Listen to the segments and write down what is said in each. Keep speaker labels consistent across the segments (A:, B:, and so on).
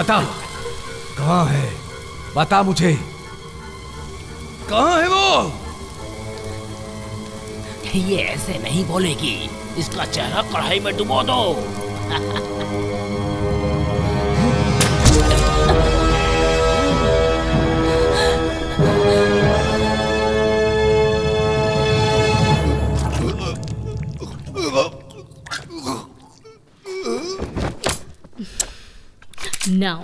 A: बता, कहाँ है? बता मुझे, कहाँ है वो?
B: ये ऐसे नहीं बोलेगी, इसका चेहरा कढ़ाई में डुबो दो।
C: Now.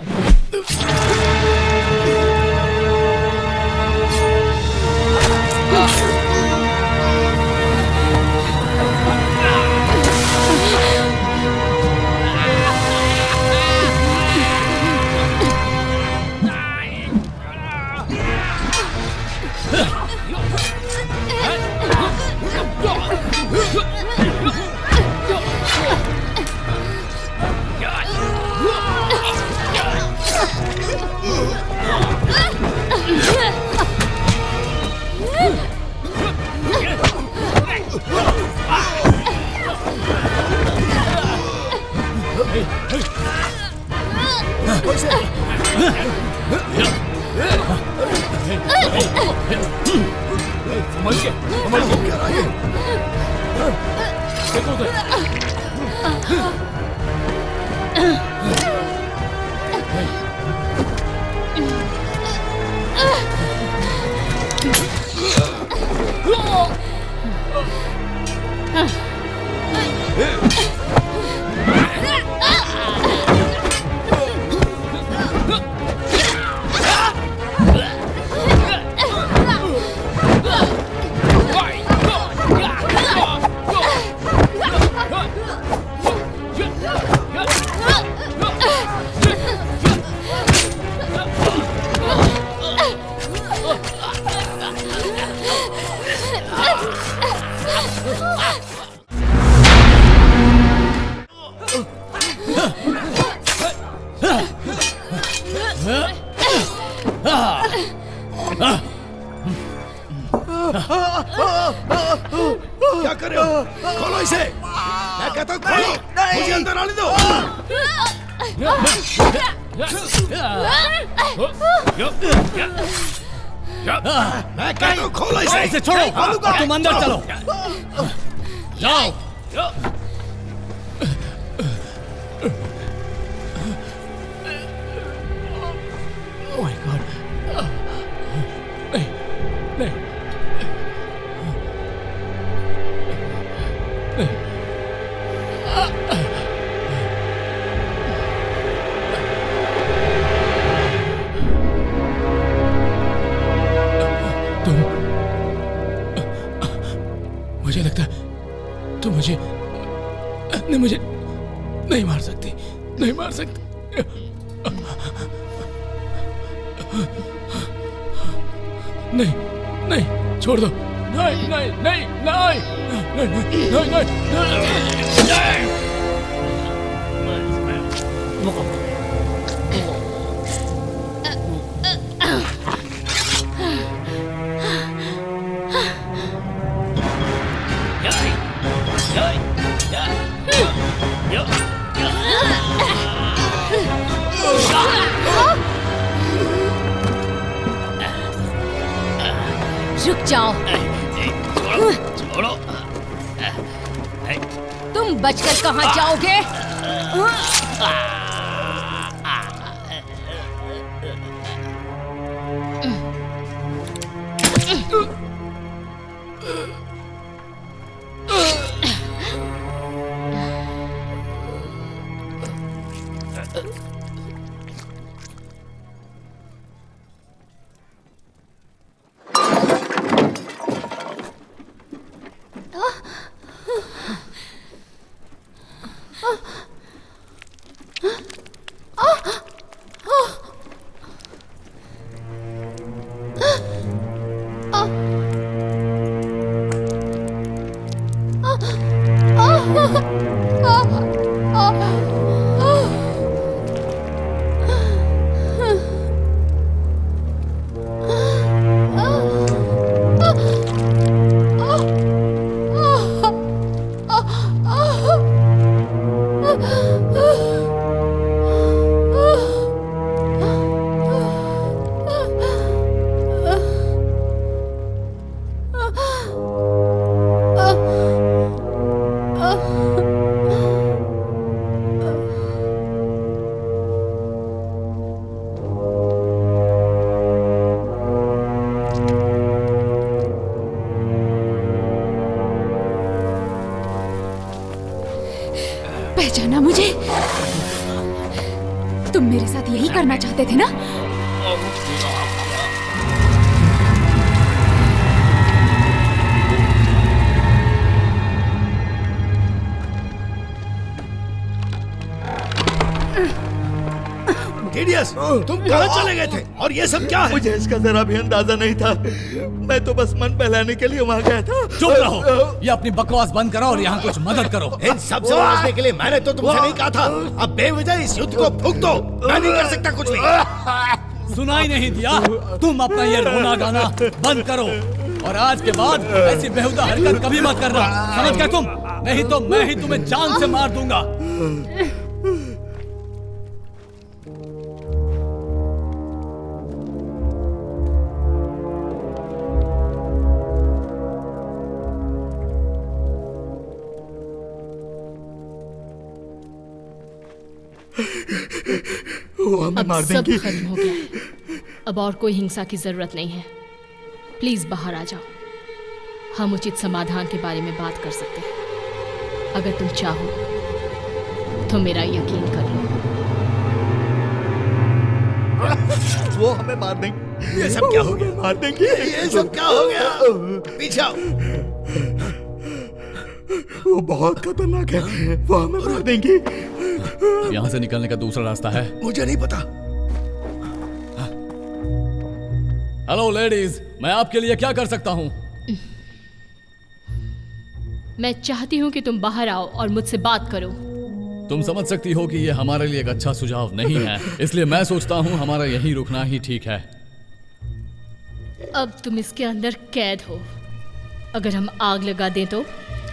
A: क्या कर रहे हो? खोलो इसे! मैं कहता हूँ खोलो! मुझे अंदर आने दो! मैं कहता हूँ खोलो इसे!
B: इसे छोड़ो! तुम अंदर चलो! जाओ!
A: Oh my God! नहीं, नहीं, नहीं। मुझे लगता है तुम मुझे नहीं मार सकती, नहीं मार सकती। नहीं, नहीं, छोड़ दो। नहीं, नहीं, नहीं, नहीं, नहीं, नहीं, नहीं, नहीं।
C: रुक जाओ।
B: छोड़ो।
C: तुम बचकर कहाँ जाओगे?
D: पहचाना मुझे? तुम मेरे साथ यही करना चाहते थे ना?
E: टीडियस, तुम कहाँ चले गए थे? और ये सब क्या है?
F: मुझे इसका जरा भी अंदाजा नहीं था। मैं तो बस मन बहलाने के लिए वहाँ गया था।
G: चुप रहो, ये अपनी बकवास बंद करो और यहाँ कुछ मदद करो।
E: इन सब से बचने के लिए मैंने तो तुमसे नहीं कहा था। अब बेवजह इस युद्ध को फूंक दो। मैं नहीं कर सकता कुछ भी।
G: सुनाई नहीं दिया? तुम अपना ये रोना गाना बंद करो और आज के बाद ऐसी बेहुदा हरकत कभी मत करना, समझ गए तुम? नहीं तो मैं ही तुम्हें जान से मार दूंगा।
F: वो हमें
C: अब
F: मार
C: सब
F: देंगी।
C: खत्म हो गया है। अब और कोई हिंसा की जरूरत नहीं है। प्लीज बाहर आ जाओ, हम उचित समाधान के बारे में बात कर सकते हैं। अगर तुम चाहो तो मेरा यकीन कर लो।
F: वो हमें मार देंगे।
E: ये सब क्या हो गया?
F: मार देंगे।
E: ये सब क्या हो गया? पीछे आओ।
F: वो बहुत खतरनाक है, वो हमें मार देंगी।
G: यहाँ से निकलने का दूसरा रास्ता है?
E: मुझे नहीं पता।
G: हेलो लेडीज, मैं आपके लिए क्या कर सकता हूँ?
C: मैं चाहती हूँ कि तुम बाहर आओ और मुझसे बात करो।
G: तुम समझ सकती हो कि ये हमारे लिए एक अच्छा सुझाव नहीं है, इसलिए मैं सोचता हूँ हमारा यहीं रुकना ही ठीक है।
C: अब तुम इसके अंदर कैद हो। अगर हम आग लगा दें तो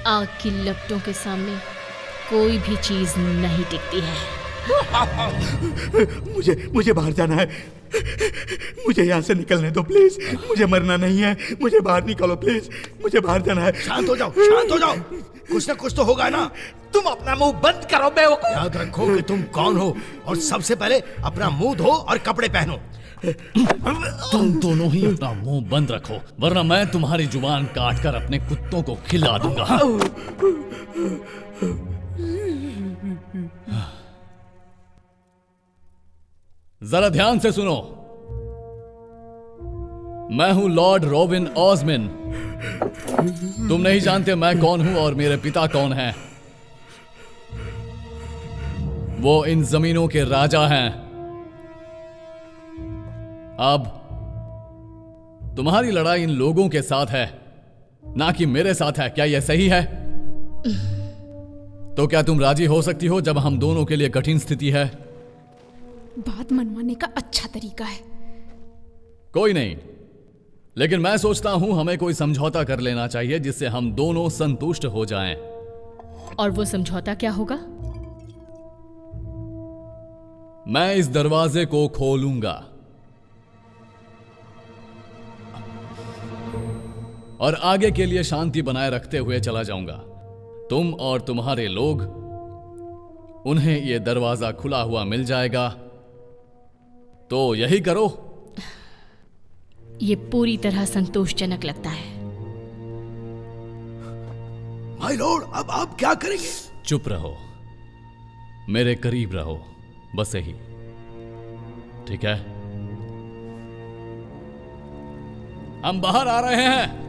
C: आग की लपटों के सामने कोई भी चीज नहीं टिकती है।
F: मुझे बाहर जाना है। मुझे यहाँ से निकलने दो प्लीज। मुझे मरना नहीं है, मुझे बाहर निकालो प्लीज। मुझे बाहर जाना है।
E: शांत हो जाओ, शांत हो जाओ। कुछ ना कुछ तो होगा ना।
F: तुम अपना मुंह बंद करो बेवकूफ।
E: याद रखो कि तुम कौन हो और सबसे पहले अपना मुंह धो और कपड़े पहनो।
G: तुम दोनों ही अपना मुंह बंद रखो, वरना मैं तुम्हारी जुबान काट कर अपने कुत्तों को खिला दूंगा। जरा ध्यान से सुनो। मैं हूं लॉर्ड रॉबिन ऑज़मिन। तुम नहीं जानते मैं कौन हूं और मेरे पिता कौन हैं। वो इन जमीनों के राजा हैं। अब तुम्हारी लड़ाई इन लोगों के साथ है, ना कि मेरे साथ है। क्या यह सही है? तो क्या तुम राजी हो सकती हो जब हम दोनों के लिए कठिन स्थिति है?
D: बात मनवाने का अच्छा तरीका है।
G: कोई नहीं, लेकिन मैं सोचता हूं हमें कोई समझौता कर लेना चाहिए जिससे हम दोनों संतुष्ट हो जाएं।
C: और वो समझौता क्या होगा?
G: मैं इस दरवाजे को खोलूंगा और आगे के लिए शांति बनाए रखते हुए चला जाऊंगा। तुम और तुम्हारे लोग, उन्हें यह दरवाजा खुला हुआ मिल जाएगा। तो यही करो।
C: ये पूरी तरह संतोषजनक लगता है।
E: माय लॉर्ड, अब आप क्या करेंगे?
G: चुप रहो, मेरे करीब रहो, बस यही। ठीक है, हम बाहर आ रहे हैं।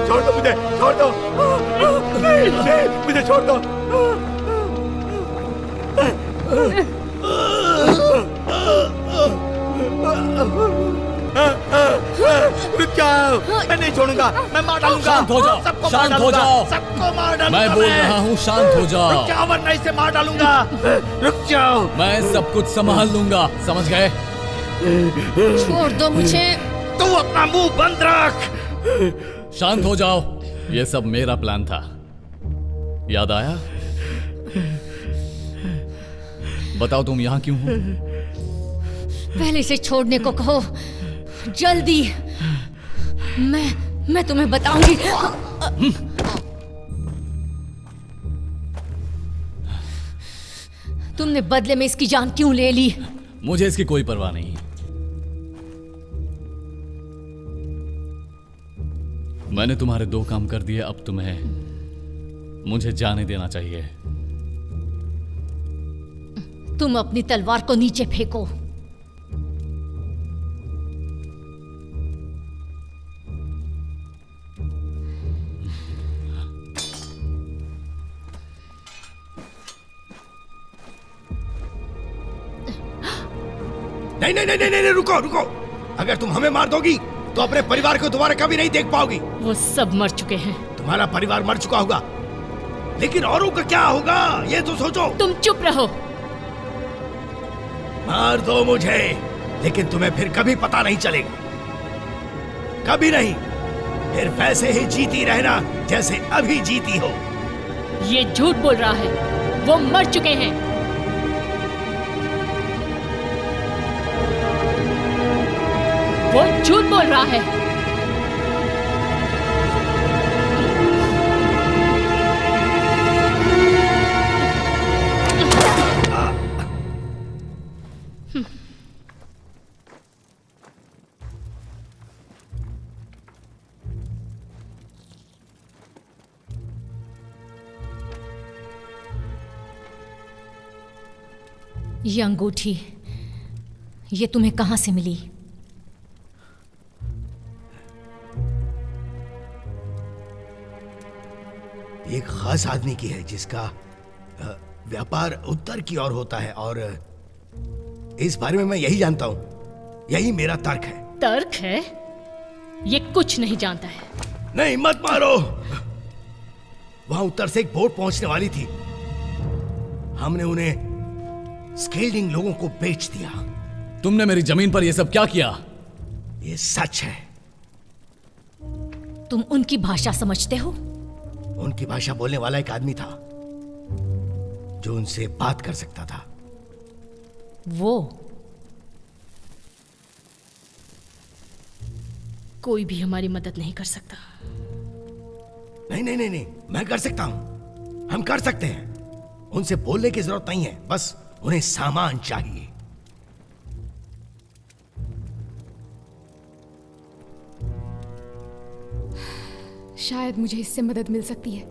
F: छोड़ दो मुझे, छोड़ दो। नहीं, मुझे छोड़ दो। रुक जाओ, मैं नहीं छोड़ूंगा, मैं मार डालूंगा।
G: शांत हो जाओ,
F: सबको मार
G: शांत हो
F: डालूंगा,
G: जाओ।
F: सबको मार डालूंगा।
G: मैं बोल रहा हूं, शांत हो जाओ।
F: रुक जाओ वरना इसे मार डालूंगा। रुक जाओ।
G: मैं सब कुछ संभाल लूंगा, समझ गए?
C: छोड़ दो मुझे।
F: तू अपना मुंह बंद रख।
G: शांत हो जाओ, ये सब मेरा प्लान था। याद आया? बताओ तुम यहां क्यों हो?
C: पहले से छोड़ने को कहो, जल्दी। मैं तुम्हें बताऊंगी। तुमने बदले में इसकी जान क्यों ले ली?
G: मुझे इसकी कोई परवाह नहीं। मैंने तुम्हारे 2 काम कर दिए, अब तुम्हें मुझे जाने देना चाहिए।
C: तुम अपनी तलवार को नीचे फेंको।
E: नहीं नहीं नहीं नहीं, रुको रुको। अगर तुम हमें मार दोगी तो अपने परिवार को दोबारा कभी नहीं देख पाओगी।
C: वो सब मर चुके हैं।
E: तुम्हारा परिवार मर चुका होगा, लेकिन औरों का क्या होगा ये तो सोचो।
C: तुम चुप रहो।
E: मार दो मुझे, लेकिन तुम्हें फिर कभी पता नहीं चलेगा, कभी नहीं। फिर वैसे ही जीती रहना जैसे अभी जीती हो।
C: ये झूठ बोल रहा है, वो मर चुके हैं। वो झूठ बोल रहा है। ये अंगूठी, ये तुम्हें कहां से मिली?
E: एक खास आदमी की है जिसका व्यापार उत्तर की ओर होता है, और इस बारे में मैं यही जानता हूं। यही मेरा तर्क है।
C: तर्क है? ये कुछ नहीं जानता है।
E: नहीं, मत मारो। वहां उत्तर से एक बोट पहुंचने वाली थी। हमने उन्हें स्केल्डिंग लोगों को बेच दिया।
G: तुमने मेरी जमीन पर यह सब क्या किया?
E: ये सच है।
C: तुम उनकी भाषा समझते हो?
E: उनकी भाषा बोलने वाला एक आदमी था जो उनसे बात कर सकता था।
C: वो कोई भी हमारी मदद नहीं कर सकता।
E: नहीं नहीं नहीं नहीं, मैं कर सकता हूं। हम कर सकते हैं। उनसे बोलने की जरूरत नहीं है, बस उन्हें सामान चाहिए।
D: शायद मुझे इससे मदद मिल सकती है।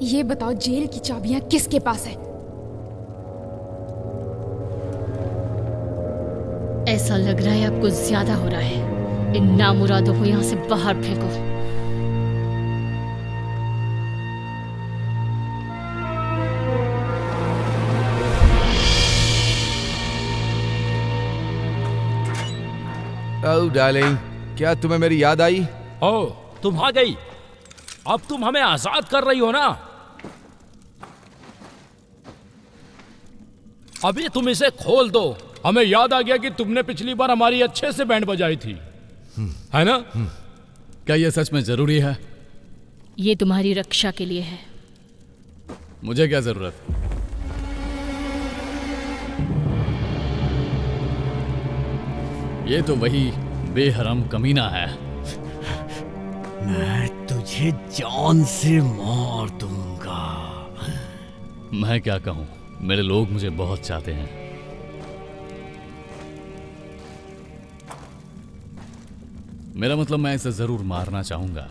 D: ये बताओ, जेल की चाबियां किसके पास है?
C: ऐसा लग रहा है आपको ज्यादा हो रहा है। इन नामुरादों को यहां से बाहर फेंको।
H: ओह डार्लिंग, क्या तुम्हें मेरी याद आई?
B: ओह, तुम आ गई। अब तुम हमें आजाद कर रही हो ना? अभी तुम इसे खोल दो। हमें याद आ गया कि तुमने पिछली बार हमारी अच्छे से बैंड बजाई थी, है ना?
G: क्या यह सच में जरूरी है?
C: ये तुम्हारी रक्षा के लिए है।
G: मुझे क्या जरूरत? ये तो वही बेहरम कमीना है।
E: मैं तुझे जान से मार दूंगा।
G: मैं क्या कहूं, मेरे लोग मुझे बहुत चाहते हैं। मेरा मतलब, मैं इसे जरूर मारना चाहूंगा।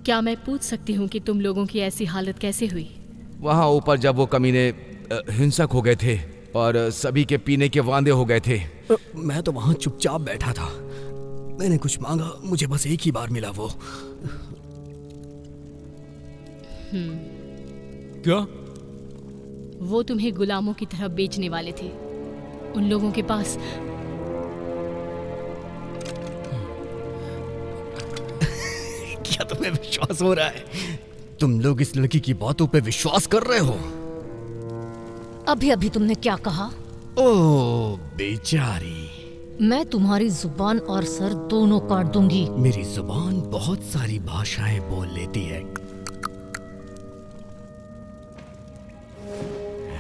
C: क्या मैं पूछ सकती हूँ कि तुम लोगों की ऐसी हालत कैसे हुई?
H: वहां ऊपर जब वो कमीने हिंसक हो गए थे और सभी के पीने के वांदे हो गए थे।
I: मैं तो वहां चुपचाप बैठा था। मैंने कुछ मांगा, मुझे बस एक ही बार मिला वो।
B: क्या?
C: वो तुम्हें गुलामों की तरह बेचने वाले थे। उन लोगों के पास
I: क्या तुम्हें विश्वास हो रहा है? तुम लोग इस लड़की की बातों पे विश्वास कर रहे हो?
C: अभी अभी तुमने क्या कहा?
I: ओह बेचारी,
C: मैं तुम्हारी जुबान और सर दोनों काट दूंगी।
I: मेरी जुबान बहुत सारी भाषाएं बोल लेती है।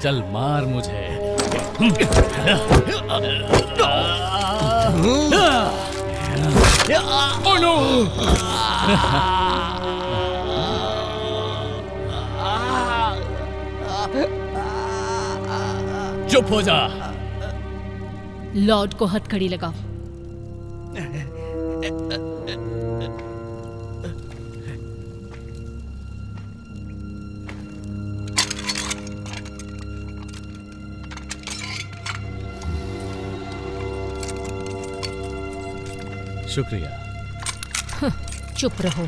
G: चल मार मुझे।
B: Oh no!
G: चुप हो जा।
C: लॉर्ड को हथकड़ी लगाओ।
G: शुक्रिया।
J: चुप रहो।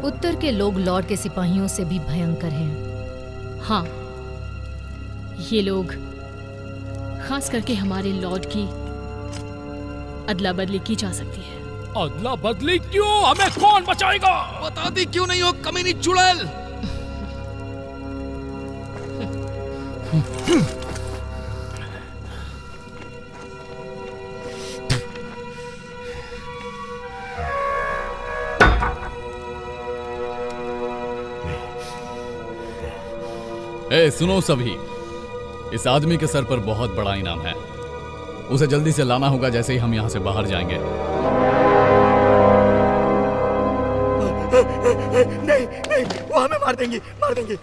J: उत्तर के लोग लॉर्ड के सिपाहियों से भी भयंकर हैं।
C: हाँ, ये लोग खास करके हमारे लॉर्ड की अदला बदली की जा सकती है।
B: अदला बदली क्यों? हमें कौन बचाएगा?
H: बता दी क्यों नहीं हो कमीनी चुड़ैल।
G: ए सुनो सभी, इस आदमी के सर पर बहुत बड़ा इनाम है। उसे जल्दी से लाना होगा जैसे ही हम यहां से बाहर जाएंगे।
F: नहीं नहीं, वो हमें मार देंगे, मार देंगे।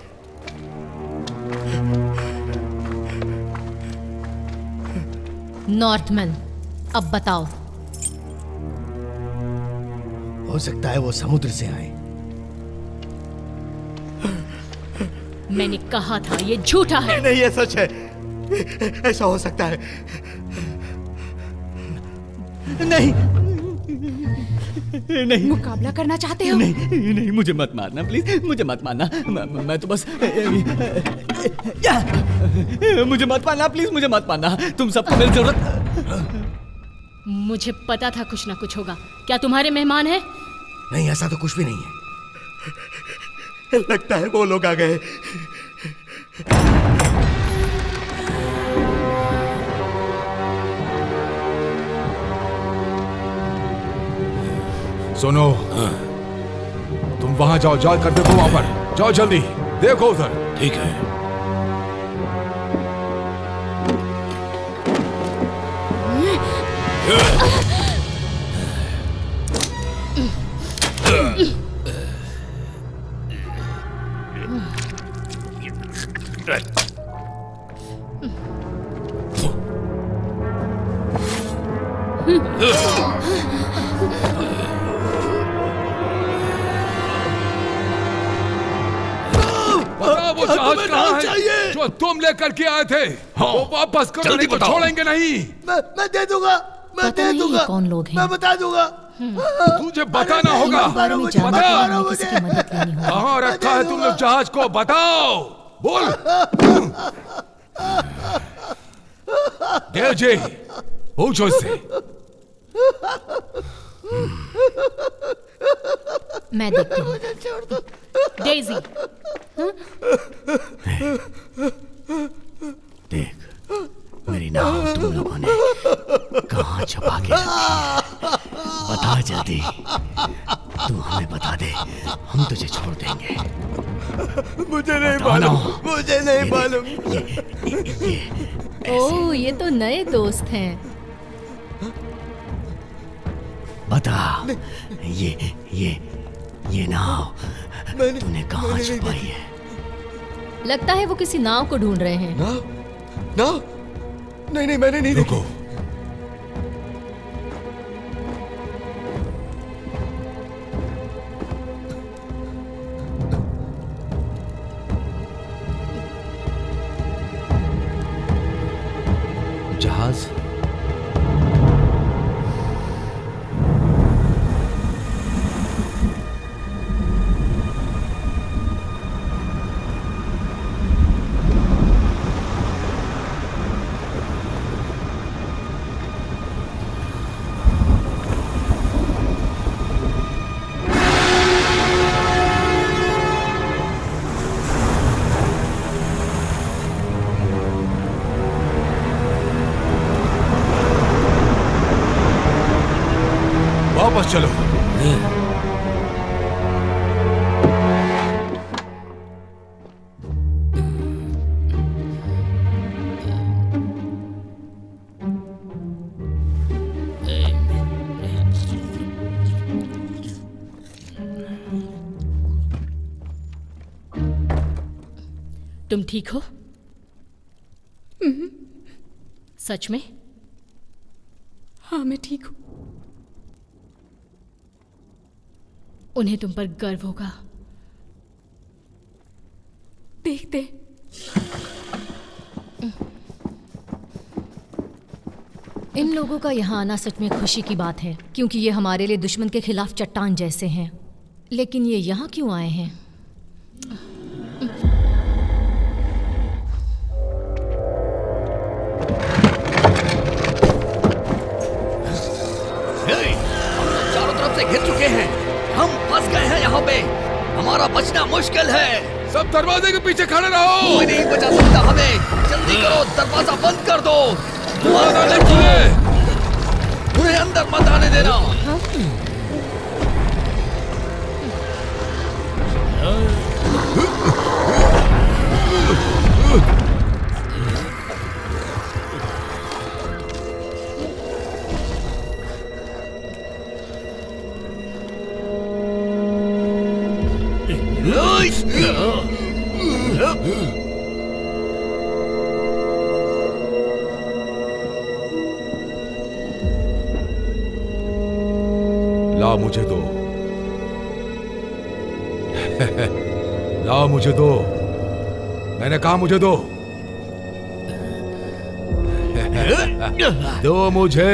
J: नॉर्थमैन, अब बताओ।
E: हो सकता है वो समुद्र से आए।
C: मैंने कहा था ये झूठा है।
F: नहीं, ये सच है। ऐसा हो सकता है। नहीं नहीं,
D: मुकाबला करना चाहते हो?
F: नहीं नहीं, मुझे मत मारना प्लीज, मुझे मत मारना। मैं तो बस मुझे मत मारना प्लीज, मुझे मत मारना। तुम सबको मेरी जरूरत।
C: मुझे पता था कुछ ना कुछ होगा। क्या तुम्हारे मेहमान हैं?
E: नहीं, ऐसा तो कुछ भी नहीं है।
F: लगता है वो लोग आ गए।
H: सुनो, तुम वहां जाओ, जाल कर देखो वहां पर। जाओ जल्दी, देखो उधर।
A: ठीक है।
H: बताओ वो जहाज कहाँ है जो तुम लेकर के आए थे? वो वापस करो, नहीं तो छोड़ेंगे नहीं।
E: मैं दे दूंगा, मैं
J: पता
E: दे
J: नहीं
E: दूंगा।
J: ये कौन लोग हैं?
E: मैं बता दूंगा।
H: तुझे बताना होगा।
J: इन बारे में जानना
H: बताओ,
J: है, हमें किसी की मदद लेनी होगी।
H: कहाँ रखा है तुमने जहाज को? बताओ, बोल। देव जी, पूछो इससे।
J: मैं देखती हूँ।
C: डेज़ी,
I: देख, मेरी नाव तुम लोगों ने कहाँ छुपा के रखी है? बता जल्दी। तू हमें बता दे, हम तुझे छोड़ देंगे।
F: मुझे नहीं मालूम, मुझे नहीं मालूम।
J: ओह, ये तो नए दोस्त हैं।
I: बता, ये नाव तूने कहाँ छुपाई है?
J: लगता है वो किसी नाव को ढूंढ रहे हैं।
E: ना ना, नहीं नहीं, मैंने नहीं देखी।
H: जहाज वापस चलो।
C: तुम ठीक हो? सच में?
D: हाँ, मैं ठीक हूँ।
C: उन्हें तुम पर गर्व होगा।
D: देखते।
J: इन लोगों का यहाँ आना सच में खुशी की बात है, क्योंकि ये हमारे लिए दुश्मन के खिलाफ चट्टान जैसे हैं। लेकिन ये यहाँ क्यों आए हैं?
I: चारों तरफ से घिर चुके हैं, हम फंस गए हैं यहाँ पे, हमारा बचना मुश्किल है।
H: सब दरवाजे के पीछे खड़े रहो।
I: कोई नहीं बचा सकता हमें, जल्दी करो, दरवाजा बंद कर दो। उन्हें अंदर मत आने देना।
H: ला मुझे दो। ला मुझे दो, मैंने कहा मुझे दो। दो मुझे।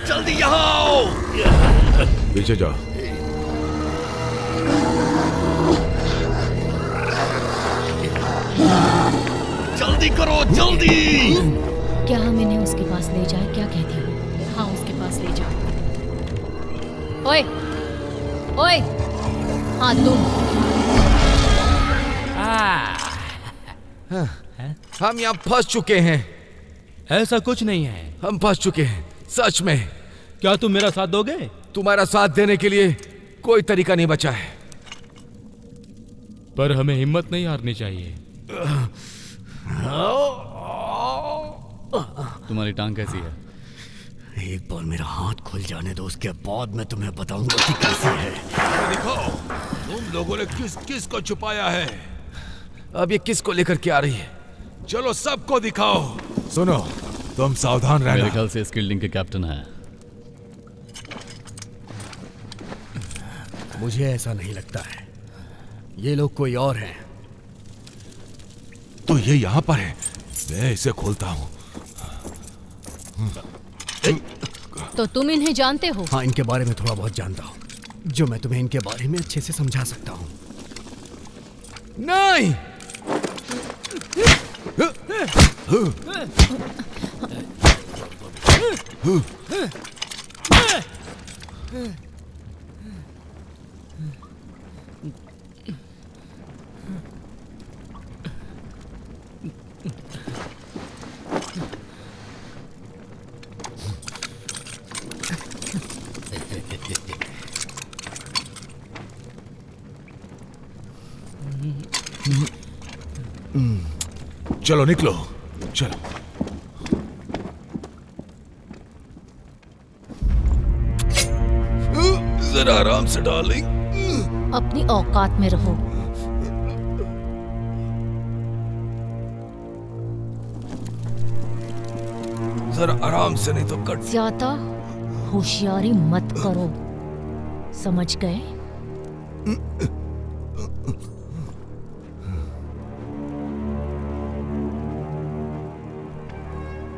I: जल्दी यहाँ आओ।
H: पीछे जाओ।
I: जल्दी करो, जल्दी।
J: क्या हम इन्हें उसके पास ले जाए? क्या कहती हो?
C: हाँ, उसके पास ले जाओ।
J: ओए, ओए, हाँ तुम।
H: हम यहाँ फंस चुके हैं।
A: ऐसा कुछ नहीं है।
H: हम फंस चुके हैं, सच में।
A: क्या तुम मेरा साथ दोगे?
H: तुम्हारा साथ देने के लिए कोई तरीका नहीं बचा है।
A: पर हमें हिम्मत नहीं हारनी चाहिए।
G: तुम्हारी टांग कैसी है?
I: एक बार मेरा हाथ खुल जाने दो, उसके बाद मैं तुम्हें बताऊंगा कि कैसी है।
H: दिखाओ, तुम लोगों ने किस किस को छुपाया है। अब ये किस को लेकर के आ रही है? चलो सबको दिखाओ। सुनो, तुम सावधान रहना।
G: मेरे ख्याल से इस बिल्डिंग के कैप्टन है।
I: मुझे ऐसा नहीं लगता है, ये लोग कोई और हैं।
H: तो ये यहाँ पर है, मैं इसे खोलता हूँ।
J: तो तुम इन्हें जानते हो?
I: हाँ, इनके बारे में थोड़ा बहुत जानता हूँ, जो मैं तुम्हें इनके बारे में अच्छे से समझा सकता हूँ।
H: नहीं। चलो निकलो, चलो। जरा आराम से डार्लिंग।
J: अपनी औकात में रहो।
H: जरा आराम से, नहीं तो कट।
J: ज्यादा होशियारी मत करो, समझ गए?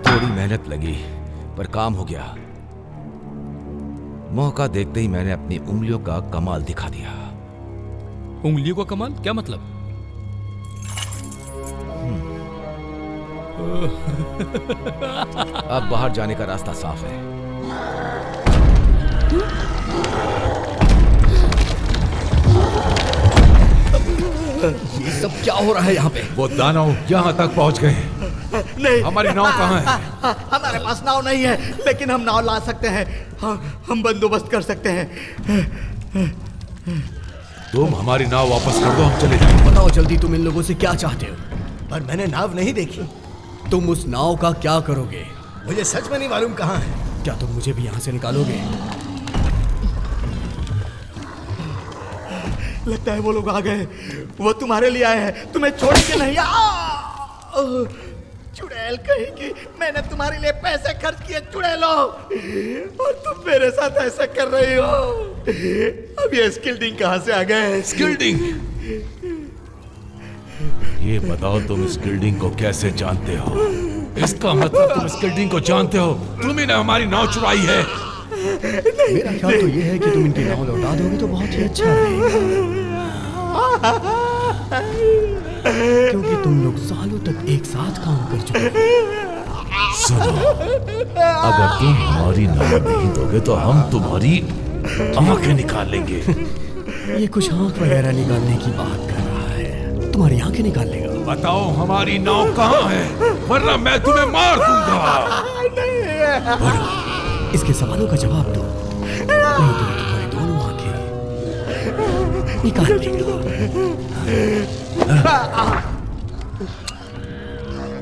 H: थोड़ी मेहनत लगी, पर काम हो गया। मौका देखते ही मैंने अपनी उंगलियों का कमाल दिखा दिया।
A: उंगलियों का कमाल? क्या मतलब?
H: अब बाहर जाने का रास्ता साफ है।
I: ये सब क्या हो रहा है यहाँ पे?
H: वो दानव यहाँ तक पहुँच गए।
F: नहीं,
H: हमारी नाव कहाँ है?
F: हमारे पास नाव नहीं है, लेकिन हम नाव ला सकते हैं। हम बंदोबस्त कर सकते हैं।
H: तुम हमारी नाव वापस कर दो, हम चले जाएंगे।
I: बताओ जल्दी, तुम इन लोगों से क्या चाहते हो?
E: पर मैंने नाव नहीं देखी।
I: तुम उस नाव का क्या करोगे?
E: मुझे सच में नहीं मालूम कहाँ है।
I: क्या तुम मुझे भी यहाँ से निकालोगे?
F: लगता है वो लोग आ गए। वो तुम्हारे लिए आए हैं, तुम्हें छोड़ के नहीं। चुड़ैल कहेगी, मैंने तुम्हारे लिए पैसे खर्च किए चुड़ैलो, और तुम मेरे साथ ऐसा कर रही हो। अब ये स्किल्डिंग कहाँ से आ गए?
H: स्किल्डिंग? ये बताओ तुम स्किल्डिंग को कैसे जानते हो? इसका मतलब तुम स्किल्डिंग को जानते हो? तुम ही ने हमारी नाव चुराई है।
I: मेरा ख्याल तो ये है कि तुम इनकी नाव लौटा दोगे तो बहुत ही अच्छा रहेगा, क्योंकि तुम लोग सालों तक एक साथ काम कर चुके हो।
H: सुनो, अगर तुम हमारी नाव नहीं दोगे तो हम तुम्हारी आंखें निकाल लेंगे।
I: ये कुछ आंख वगैरह निकालने की बात कर रहा है, तुम्हारी आंखें निकाल लेगा।
H: बताओ हमारी नाव कहाँ है, वरना मैं तुम्हें मार दूंगा।
I: इसके सवालों का जवाब दो, नहीं तो तुम्हारी दोनों आंखें निकाल लेगा।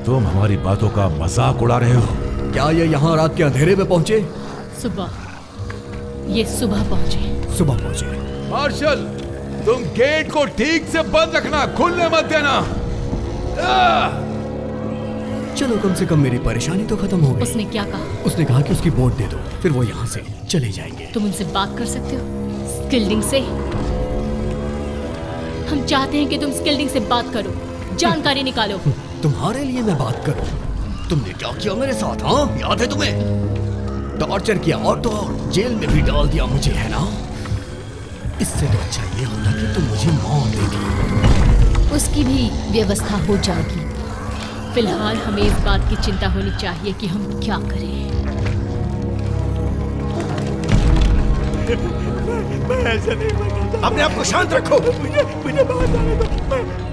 H: तुम हमारी बातों का मजाक उड़ा रहे हो।
I: क्या ये यहाँ रात के अंधेरे में पहुंचे?
C: सुबह, ये सुबह पहुंचे।
I: सुबह पहुंचे।
H: मार्शल, तुम गेट को ठीक से बंद रखना, खुलने मत देना।
I: चलो, कम से कम मेरी परेशानी तो खत्म हो गई।
C: उसने क्या कहा?
I: उसने कहा कि उसकी बोट दे दो, फिर वो यहाँ से चले जाएंगे।
C: तुम उनसे बात कर सकते हो स्किल्डिंग से? हम चाहते हैं कि तुम स्किल्डिंग से बात करो, जानकारी निकालो।
I: तुम्हारे लिए मैं बात करूं? तुमने क्या किया मेरे साथ? हाँ, याद है तुम्हें? टॉर्चर किया और तो और जेल में भी डाल दिया मुझे, है ना? इससे तो अच्छा ये होता कि तुम मुझे मौत देती।
C: उसकी भी व्यवस्था हो जाएगी। फिलहाल हमें इस बात की चिंता होनी चाहिए कि हम क्या करें।
F: मैं ऐसा नहीं मरना चाहता।
E: अपने आप को शांत रखो।
F: मुझे बाहर जाने दो।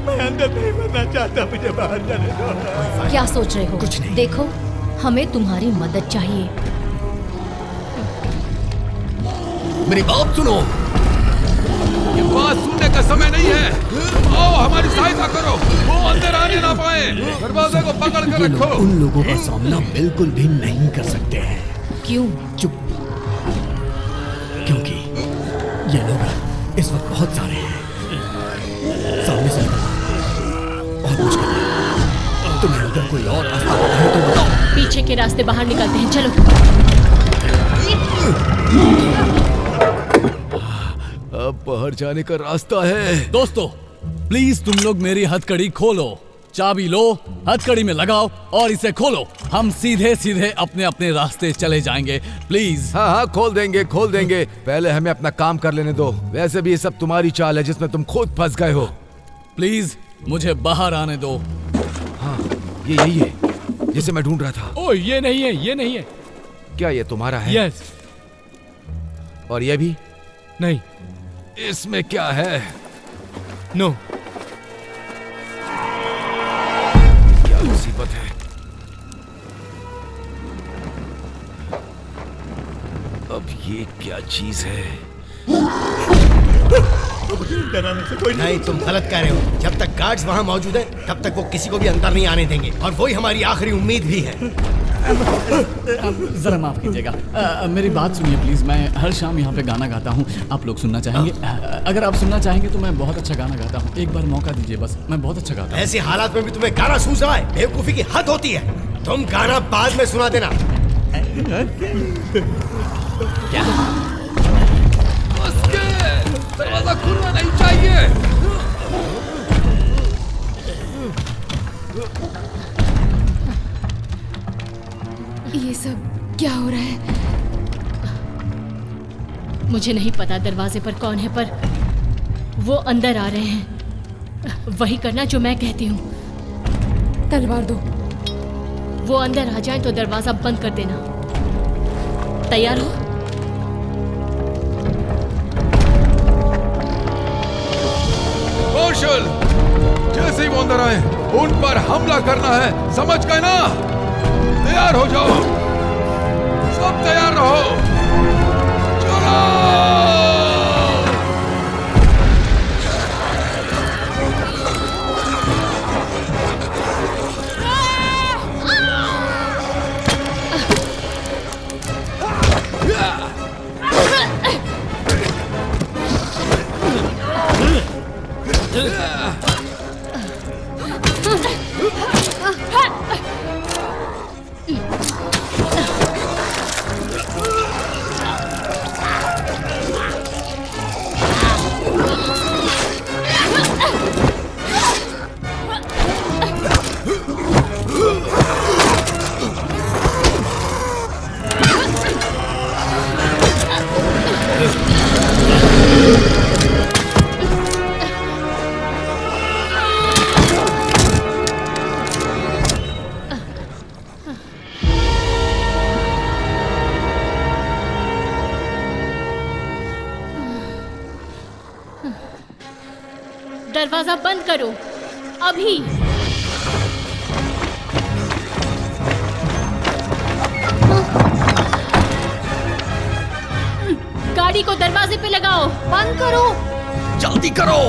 F: मैं अंदर नहीं मरना चाहता, मुझे बाहर जाने दो।
J: क्या सोच रहे हो?
I: कुछ नहीं।
J: देखो, हमें तुम्हारी मदद चाहिए।
I: मेरी बात सुनो।
H: ये बात सुनने का समय नहीं है। तुम आओ, हमारी सहायता करो, वो अंदर आने ना पाए। दरवाजे को पकड़ कर
I: ये
H: रखो।
I: लोग उन लोगों का सामना बिल्कुल भी नहीं कर सकते हैं।
J: क्यों?
I: चुप, क्योंकि ये लोग इस वक्त बहुत सारे हैं। सामने से निकलना बहुत मुश्किल है। तुम्हें अगर कोई और रास्ता पता है तो बताओ।
C: पीछे के रास्ते बाहर निकलते हैं, चलो।
H: अब बाहर जाने का रास्ता है।
G: दोस्तों, प्लीज तुम लोग मेरी हथकड़ी खोलो। चाबी लो, हथकड़ी में लगाओ और इसे खोलो। हम सीधे सीधे अपने अपने रास्ते चले जाएंगे। प्लीज।
H: हाँ हाँ, खोल देंगे खोल देंगे। पहले हमें अपना काम कर लेने दो। वैसे भी ये सब तुम्हारी चाल है जिसमें तुम खुद फंस गए हो।
G: प्लीज मुझे बाहर आने दो।
H: हाँ, ये यही है जिसे मैं ढूंढ रहा था।
B: ओ, ये नहीं है, ये नहीं है।
H: क्या ये तुम्हारा है?
B: यस।
H: और ये भी
B: नहीं।
H: इसमें क्या है?
B: नो।
H: क्या मुसीबत है? अब ये क्या चीज है?
F: डराने से कोई
E: नहीं, तुम गलत कह रहे हो। जब तक गार्ड्स वहाँ मौजूद हैं, तब तक वो किसी को भी अंदर नहीं आने देंगे, और वही हमारी आखिरी उम्मीद भी है।
G: जरा माफ कीजिएगा, मेरी बात सुनिए प्लीज। मैं हर शाम यहाँ पे गाना गाता हूँ। आप लोग सुनना चाहेंगे? अगर आप सुनना चाहेंगे तो मैं बहुत अच्छा गाना गाता हूँ। एक बार मौका दीजिए बस, मैं बहुत अच्छा गाता हूँ।
E: ऐसे हालात में भी तुम्हें गाना सूझ रहा है? बेवकूफी की हद होती है। तुम गाना बाद में सुना देना।
H: दरवाजा खुलना नहीं चाहिए।
D: ये सब क्या हो रहा है?
C: मुझे नहीं पता दरवाजे पर कौन है, पर वो अंदर आ रहे हैं। वही करना जो मैं कहती हूँ।
D: तलवार दो।
C: वो अंदर आ जाए तो दरवाजा बंद कर देना। तैयार हो?
H: मार्शल, जैसे ही वो अंदर आए उन पर हमला करना है, समझ गए ना? तैयार हो जाओ, सब तैयार रहो। चलो।
C: दरवाजा बंद करो अभी। गाड़ी को दरवाजे पे लगाओ। बंद करो।
I: जल्दी करो।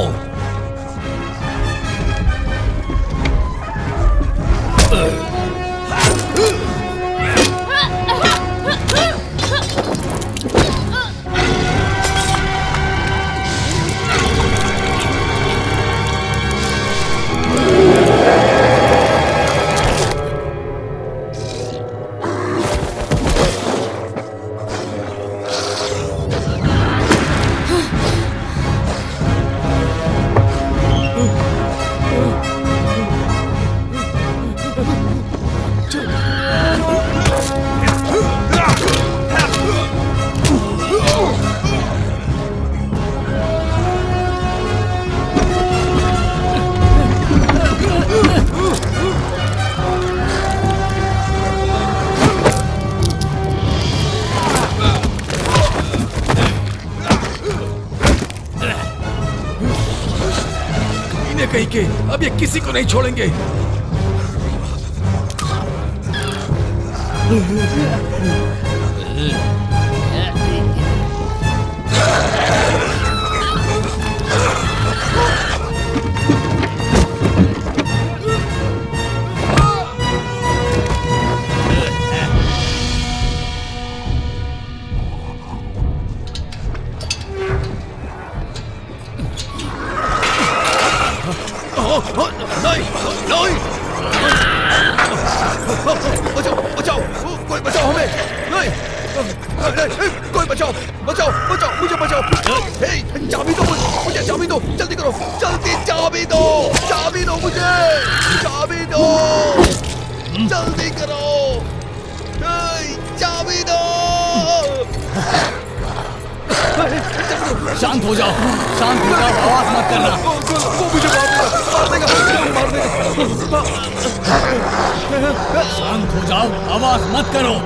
H: कहीं के अब ये किसी को नहीं छोड़ेंगे। बचाओ, कोई बचाओ हमें। नहीं, कोई बचाओ, बचाओ, बचाओ, मुझे बचाओ। चाबी दो मुझे, चाबी दो, जल्दी करो, जल्दी चाबी दो, चाबी दो मुझे, चाबी दो, जल्दी करो, चाबी दो।
G: शांत हो जाओ, शांत हो जाओ, आवाज मत करना।
H: वो मुझे मार देगा।
G: शांत हो जाओ, आवाज मत करो।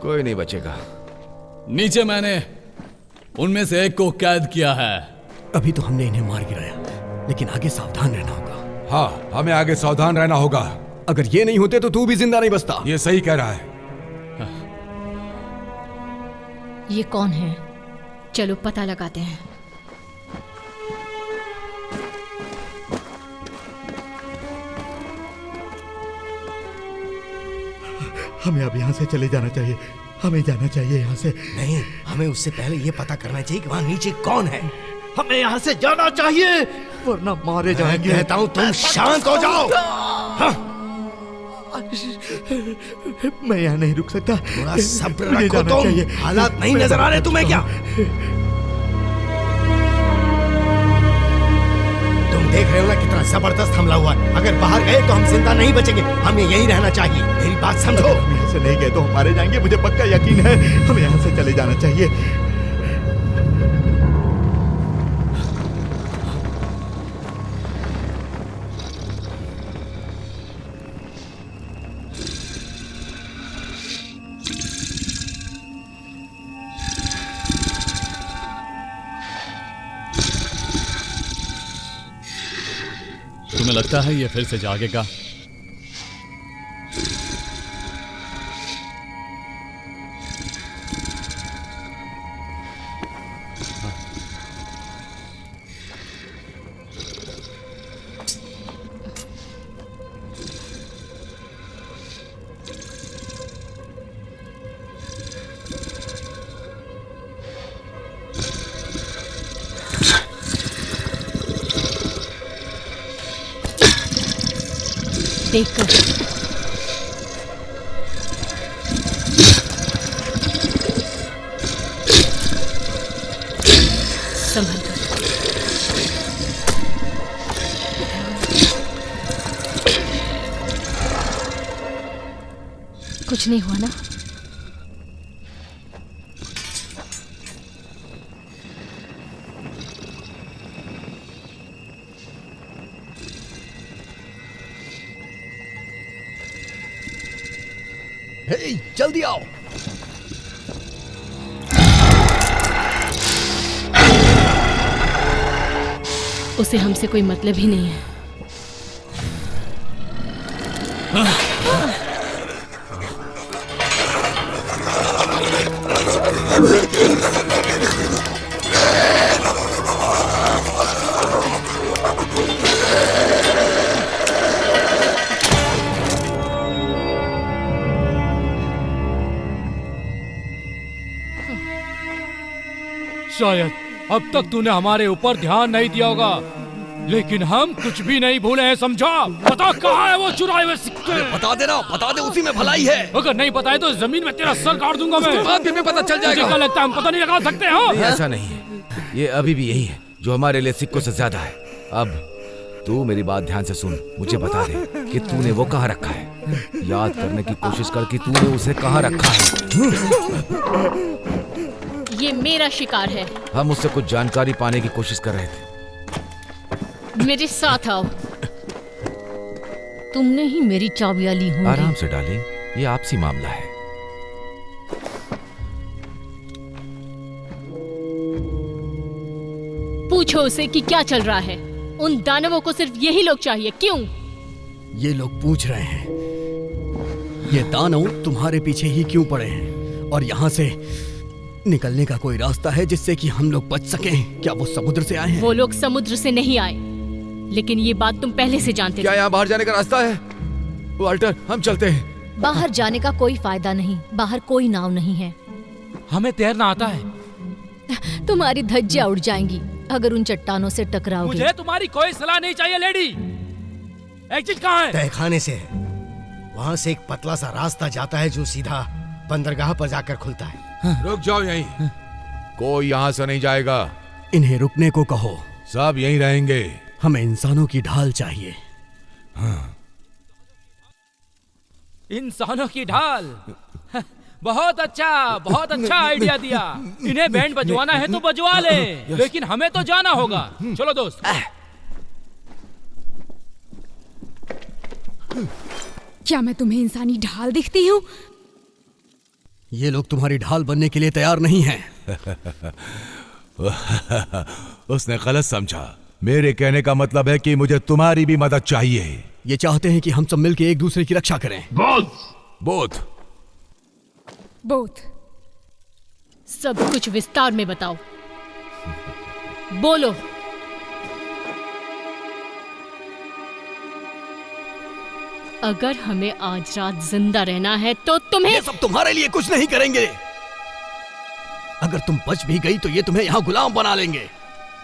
H: कोई नहीं बचेगा।
G: नीचे मैंने उनमें से एक को कैद किया है।
I: अभी तो हमने इन्हें मार गिराया, लेकिन आगे सावधान रहना होगा।
H: हाँ, हमें आगे सावधान रहना होगा।
I: अगर ये नहीं होते तो तू भी जिंदा नहीं बचता।
H: ये सही कह रहा है।
C: ये कौन है? चलो पता लगाते हैं।
F: हमें अब यहाँ से चले जाना चाहिए, हमें जाना चाहिए यहाँ से।
E: नहीं, हमें उससे पहले ये पता करना चाहिए कि वहाँ नीचे कौन है।
F: हमें यहाँ से जाना चाहिए, वरना मारे जाएंगे।
E: कहता हूँ तुम शांत हो जाओ। हाँ।
F: मैं यहाँ नहीं रुक सकता।
E: थोड़ा सब्र रखो तुम। हालात नहीं नजर आ रहे तुम्हें क्या? तुम देख रहे हो ना कितना जबरदस्त हमला हुआ है। अगर बाहर गए तो हम जिंदा नहीं बचेंगे, हमें यहीं रहना चाहिए। मेरी बात समझो।
F: हम यहाँ से नहीं गए तो हम मारे जाएंगे, मुझे पक्का यकीन है। हमें यहाँ से चले जाना चाहिए।
G: तुम्हें लगता है ये फिर से जागेगा?
C: देखकर संभल कर। कुछ नहीं हुआ ना?
I: हे, जल्दी आओ।
C: उसे हमसे कोई मतलब ही नहीं है।
B: शायद अब तक तूने हमारे ऊपर ध्यान नहीं दिया होगा, लेकिन हम कुछ भी नहीं भूले हैं, समझा? पता कहाँ है वो चुराए हुए सिक्के?
I: बता देना, बता दे, उसी में भलाई है।
B: अगर नहीं बताए तो जमीन में तेरा सर काट दूंगा मैं।
I: बाद में पता चल जाएगा।
B: मुझे क्या लगता है हम पता नहीं लगा सकते हो?
H: ऐसा नहीं है, ये अभी भी यही है जो हमारे लिए सिक्कों से ज्यादा है। अब तू मेरी बात ध्यान से सुन, मुझे बता दे कि तूने वो कहाँ रखा है। याद करने की कोशिश कर कि तूने उसे कहाँ रखा है।
C: ये मेरा शिकार है।
H: हम उससे कुछ जानकारी पाने की कोशिश कर रहे थे।
C: मेरे साथ आओ।
J: तुमने ही मेरी चाबियां ली होंगी।
H: आराम से डार्लिंग, ये आपसी मामला है।
C: पूछो उसे कि क्या चल रहा है। उन दानवों को सिर्फ यही लोग चाहिए, क्यों?
I: ये लोग पूछ रहे हैं, ये दानव तुम्हारे पीछे ही क्यों पड़े हैं, और यहाँ से निकलने का कोई रास्ता है जिससे कि हम लोग बच सकें? क्या वो समुद्र से आए हैं?
C: वो लोग समुद्र से नहीं आए, लेकिन ये बात तुम पहले से जानते
H: क्या
C: थे।
H: यहाँ बाहर जाने का रास्ता है? वाल्टर, हम चलते हैं।
J: बाहर जाने का कोई फायदा नहीं, बाहर कोई नाव नहीं है।
B: हमें तैरना आता है।
J: तुम्हारी धज्जियां उड़ जाएंगी अगर उन चट्टानों से टकराओगे।
B: मुझे तुम्हारी कोई सलाह नहीं चाहिए लेडी। एग्जिट कहाँ है?
E: तहखाने से है। वहाँ से एक पतला सा रास्ता जाता है जो सीधा बंदरगाह पर जाकर खुलता है।
H: रुक जाओ यहीं, कोई यहाँ से नहीं जाएगा।
I: इन्हें रुकने को कहो,
H: सब यहीं रहेंगे।
I: हमें इंसानों की ढाल चाहिए।
B: इंसानों की ढाल? बहुत अच्छा आइडिया दिया। इन्हें बैंड बजवाना है तो बजवा ले, लेकिन हमें तो जाना होगा। चलो दोस्त।
D: क्या मैं तुम्हें इंसानी ढाल दिखती हूँ?
I: ये लोग तुम्हारी ढाल बनने के लिए तैयार नहीं हैं।
H: उसने गलत समझा। मेरे कहने का मतलब है कि मुझे तुम्हारी भी मदद चाहिए।
I: ये चाहते हैं कि हम सब मिलकर एक दूसरे की रक्षा करें।
H: बोध
C: सब कुछ विस्तार में बताओ। बोलो। अगर हमें आज रात जिंदा रहना है तो तुम्हें।
I: ये सब तुम्हारे लिए कुछ नहीं करेंगे। अगर तुम बच भी गई तो ये तुम्हें यहाँ गुलाम बना लेंगे।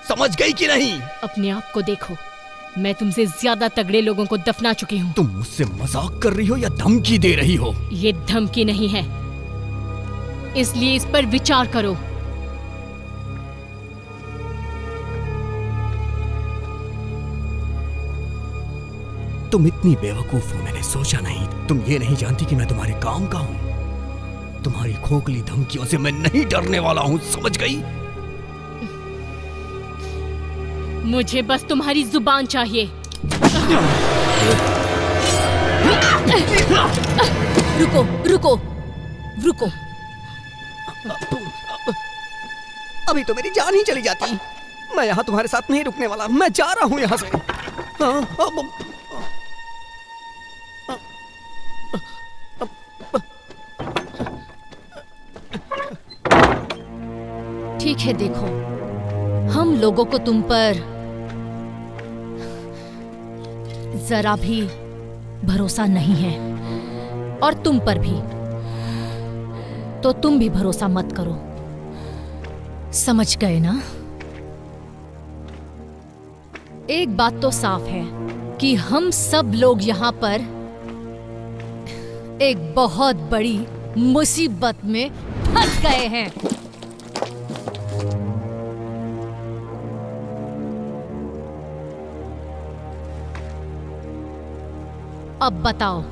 I: समझ गई कि नहीं?
C: अपने आप को देखो, मैं तुमसे ज्यादा तगड़े लोगों को दफना चुकी हूँ।
I: तुम मुझसे मजाक कर रही हो या धमकी दे रही हो?
C: ये धमकी नहीं है, इसलिए इस पर विचार करो।
I: तुम इतनी बेवकूफ हो मैंने सोचा नहीं। तुम ये नहीं जानती कि मैं तुम्हारे काम का हूं। तुम्हारी खोखली धमकियों से मैं नहीं डरने वाला हूं, समझ गई?
C: मुझे बस तुम्हारी जुबान चाहिए। रुको रुको रुको।
I: अभी तो मेरी जान ही चली जाती। मैं यहाँ तुम्हारे साथ नहीं रुकने वाला, मैं जा रहा हूँ यहाँ से।
J: ठीक है, देखो, हम लोगों को तुम पर जरा भी भरोसा नहीं है, और तुम पर भी। तो तुम भी भरोसा मत करो, समझ गए ना? एक बात तो साफ है कि हम सब लोग यहाँ पर एक बहुत बड़ी मुसीबत में फंस गए हैं। अब बताओ,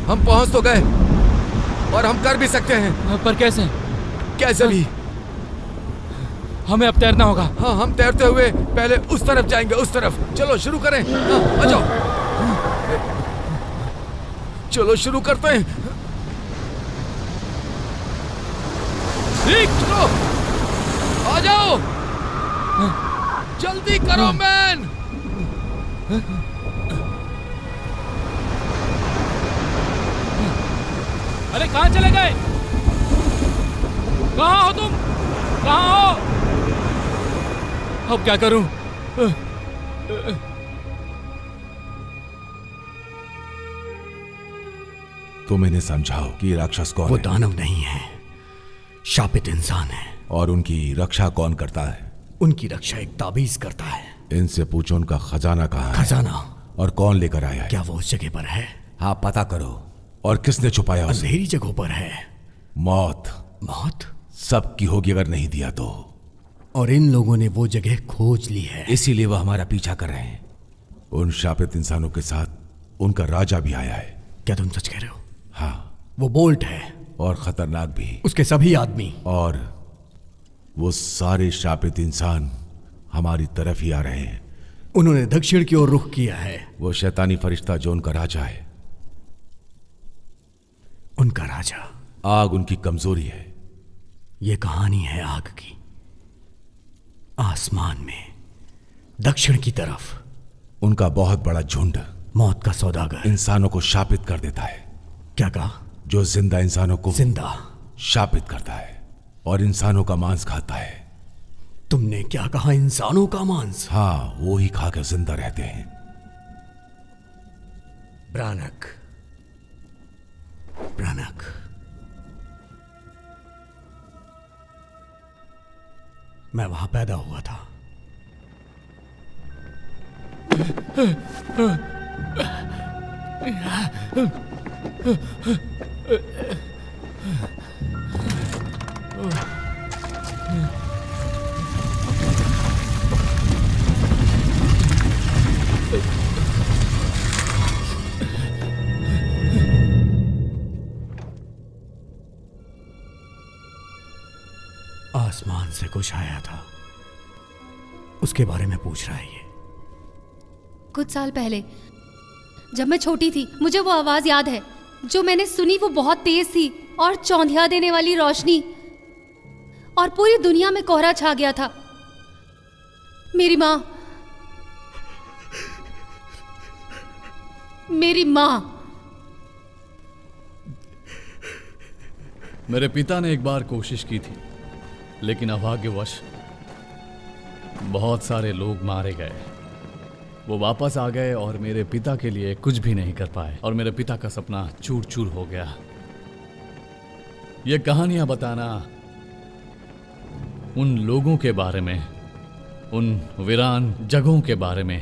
H: हम पहुंच तो गए और हम कर भी सकते हैं।
A: पर कैसे?
H: कैसे भी?
A: हमें अब तैरना होगा।
H: हाँ, हम तैरते हुए पहले उस तरफ जाएंगे, उस तरफ। चलो शुरू करें। हाँ, आ जाओ। चलो शुरू करते हैं। ठीक, चलो आ जाओ, जल्दी करो मैन।
A: अरे कहाँ चले गए? कहाँ हो तुम? कहाँ हो? अब क्या करूं?
K: तुम इन्हें समझाओ कि राक्षस कौन है।
I: वो दानव नहीं है, शापित इंसान है।
K: और उनकी रक्षा कौन करता है?
I: उनकी रक्षा एक ताबीज करता है।
K: इनसे पूछो उनका खजाना कहाँ है।
I: खजाना?
K: और कौन लेकर आया है?
I: क्या वो उस जगह पर है?
K: हाँ, पता करो। और किसने छुपाया उसे?
I: अंधेरी जगहों पर है।
K: मौत।
I: मौत
K: सबकी होगी अगर नहीं दिया तो।
I: और इन लोगों ने वो जगह खोज ली है,
K: इसीलिए वह हमारा पीछा कर रहे हैं। उन शापित इंसानों के साथ उनका राजा भी आया है।
I: क्या तुम सच कह रहे हो?
K: हाँ।
I: वो बोल्ट है।
K: और खतरनाक भी।
I: उसके सभी आदमी।
K: और वो सारे शापित इंसान हमारी तरफ ही आ रहे हैं।
I: उन्होंने दक्षिण की ओर रुख किया है।
K: वो शैतानी फरिश्ता जो उनका राजा है।
I: उनका राजा?
K: आग उनकी कमजोरी है।
I: ये कहानी है आग की। आसमान में दक्षिण की तरफ
K: उनका बहुत बड़ा झुंड,
I: मौत का सौदागर,
K: इंसानों को शापित कर देता है।
I: क्या कहा?
K: जो जिंदा इंसानों को
I: जिंदा
K: शापित करता है और इंसानों का मांस खाता है।
I: तुमने क्या कहा? इंसानों का मांस?
K: हाँ, वो ही खाकर जिंदा रहते हैं।
I: ब्रानक, ब्रानक, मैं वहां पैदा हुआ था। आसमान से कुछ आया था, उसके बारे में पूछ रहा है ये।
L: कुछ साल पहले जब मैं छोटी थी, मुझे वो आवाज याद है जो मैंने सुनी। वो बहुत तेज थी और चौंधिया देने वाली रोशनी, और पूरी दुनिया में कोहरा छा गया था। मेरी माँ, मेरी माँ।
G: मेरे पिता ने एक बार कोशिश की थी, लेकिन अभाग्यवश बहुत सारे लोग मारे गए। वो वापस आ गए और मेरे पिता के लिए कुछ भी नहीं कर पाए, और मेरे पिता का सपना चूर चूर हो गया। ये कहानियां बताना उन लोगों के बारे में उन वीरान जगहों के बारे में।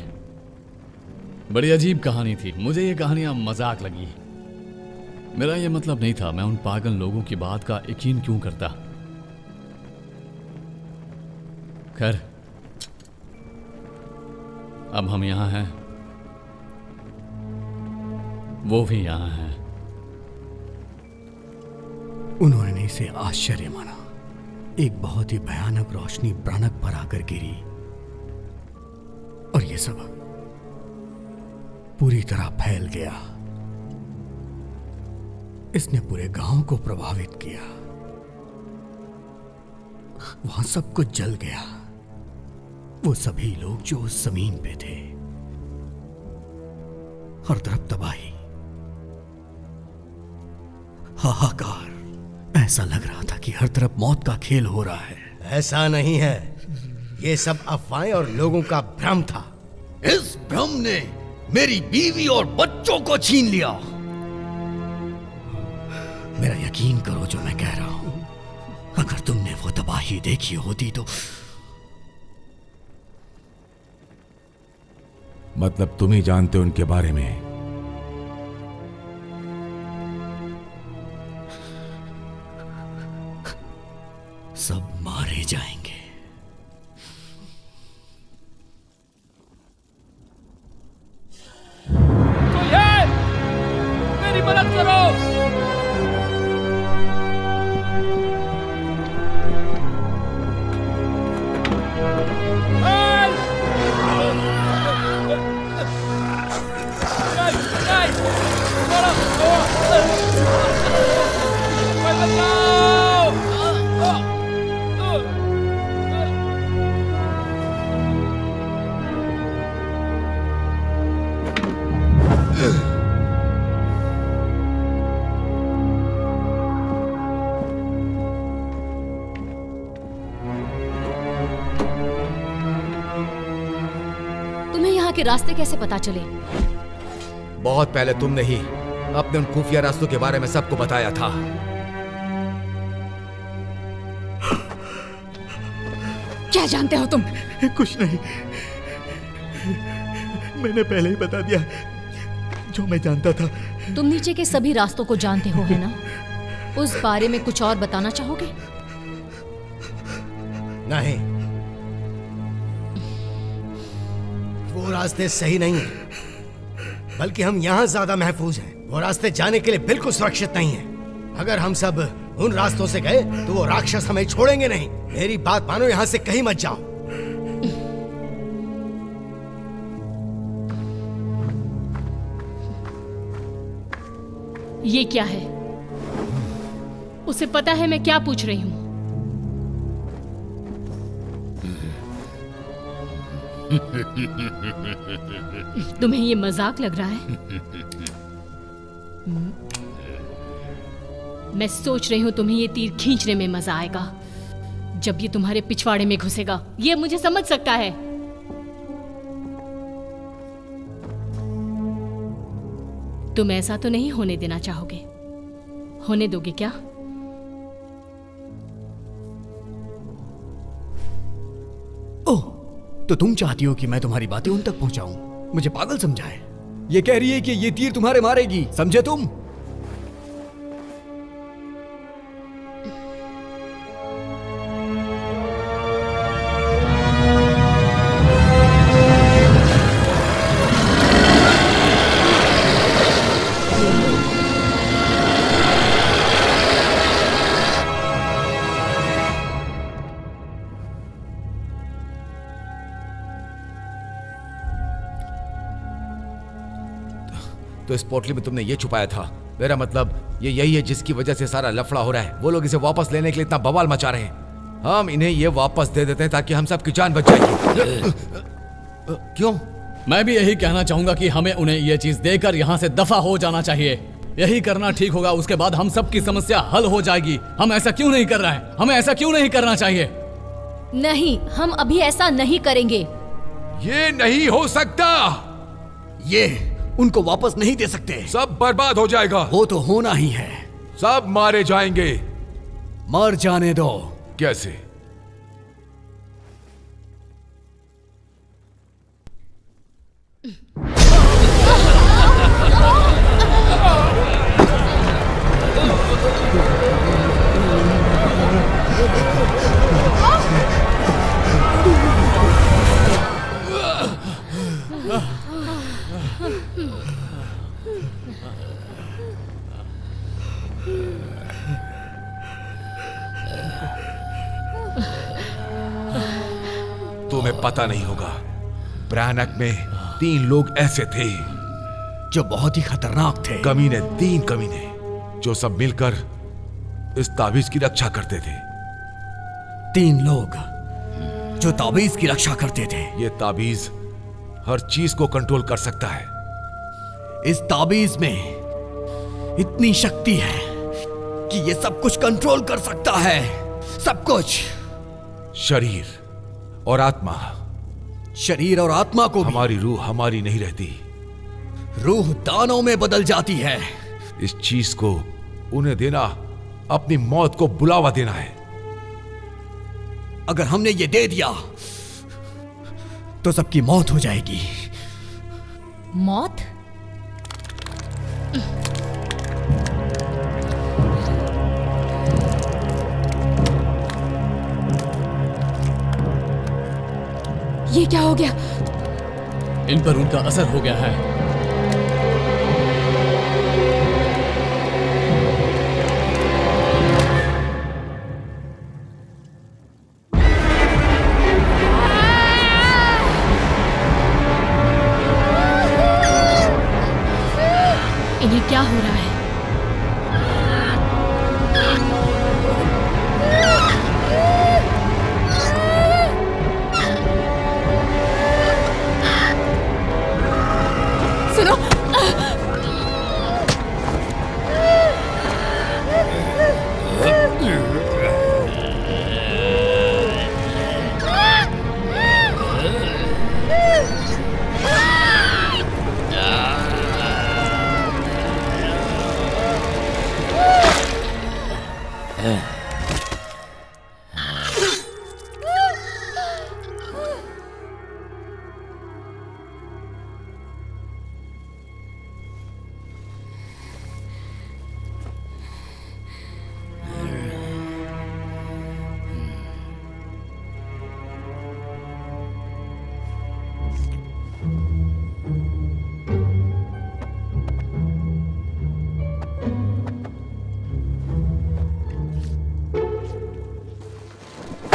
G: बड़ी अजीब कहानी थी। मुझे ये कहानियां मजाक लगी। मेरा ये मतलब नहीं था। मैं उन पागल लोगों की बात का यकीन क्यों करता। खैर, अब हम यहां हैं, वो भी यहां हैं।
I: उन्होंने इसे आश्चर्य माना। एक बहुत ही भयानक रोशनी ब्रानक पर आकर गिरी और यह सब पूरी तरह फैल गया। इसने पूरे गांव को प्रभावित किया। वहां सब कुछ जल गया। वो सभी लोग जो उस जमीन पे थे। हर तरफ तबाही, हाहाकार। ऐसा लग रहा था कि हर तरफ मौत का खेल हो रहा है।
E: ऐसा नहीं है, ये सब अफवाहें और लोगों का भ्रम था।
I: इस भ्रम ने मेरी बीवी और बच्चों को छीन लिया। मेरा यकीन करो जो मैं कह रहा हूं। अगर तुमने वो तबाही देखी होती तो।
K: मतलब तुम ही जानते हो उनके बारे में।
I: सब मारे जाएंगे।
B: कोई है? मेरी मदद करो।
J: तुम्हें यहाँ के रास्ते कैसे पता चले?
H: बहुत पहले तुमने ही अपने उन खुफिया रास्तों के बारे में सबको बताया था।
D: क्या जानते हो तुम?
F: कुछ नहीं, मैंने पहले ही बता दिया जो मैं जानता था।
J: तुम नीचे के सभी रास्तों को जानते हो, है ना? उस बारे में कुछ और बताना चाहोगे?
E: नहीं, वो रास्ते सही नहीं हैं, बल्कि हम यहां ज्यादा महफूज हैं। वो रास्ते जाने के लिए बिल्कुल सुरक्षित नहीं हैं। अगर हम सब उन रास्तों से गए तो वो राक्षस हमें छोड़ेंगे नहीं। मेरी बात मानो, यहां से कहीं मत जाओ।
C: ये क्या है? उसे पता है मैं क्या पूछ रही हूं। तुम्हें ये मजाक लग रहा है? मैं सोच रही हूं तुम्हें ये तीर खींचने में मजा आएगा जब ये तुम्हारे पिछवाड़े में घुसेगा। ये मुझे समझ सकता है। तुम ऐसा तो नहीं होने देना चाहोगे? होने दोगे क्या?
I: ओह, तो तुम चाहती हो कि मैं तुम्हारी बातें उन तक पहुंचाऊं? मुझे पागल समझा है? ये कह रही है कि ये तीर तुम्हारे मारेगी, समझे तुम?
H: तो इस पोटली में तुमने ये छुपाया था। मेरा मतलब ये यही है जिसकी वजह से सारा लफड़ा हो रहा है। वो लोग इसे वापस लेने के लिए इतना बवाल मचा रहे हैं। हम इन्हें ये वापस दे देते हैं ताकि हम सबकी जान बच जाएगी। क्यों?
G: मैं भी यही कहना चाहूंगा कि हमें उन्हें यह चीज देकर यहाँ से दफा हो जाना चाहिए। यही करना ठीक होगा। उसके बाद हम सबकी समस्या हल हो जाएगी। हम ऐसा क्यों नहीं कर रहे हैं? हमें ऐसा क्यों नहीं करना चाहिए?
J: नहीं, हम अभी ऐसा नहीं करेंगे।
K: ये नहीं हो सकता।
I: ये उनको वापस नहीं दे सकते।
K: सब बर्बाद हो जाएगा।
I: वो तो होना ही है।
K: सब मारे जाएंगे।
I: मर जाने दो।
K: कैसे? पता नहीं होगा। ब्रैनक में 3 लोग ऐसे थे
I: जो बहुत ही खतरनाक थे।
K: कमीने, 3 कमीने जो सब मिलकर इस ताबीज की रक्षा करते थे।
I: 3 लोग जो ताबीज की रक्षा करते थे।
K: ये ताबीज हर चीज को कंट्रोल कर सकता है।
I: इस ताबीज में इतनी शक्ति है कि ये सब कुछ कंट्रोल कर सकता है, सब कुछ।
K: शरीर और आत्मा।
I: शरीर और आत्मा को भी।
K: हमारी रूह हमारी नहीं रहती,
I: रूह दानों में बदल जाती है।
K: इस चीज को उन्हें देना अपनी मौत को बुलावा देना है।
I: अगर हमने ये दे दिया तो सबकी मौत हो जाएगी।
J: मौत?
D: ये क्या हो गया?
G: इन पर उनका असर हो गया है।
C: इन्हें क्या हो रहा है?
D: सुनो,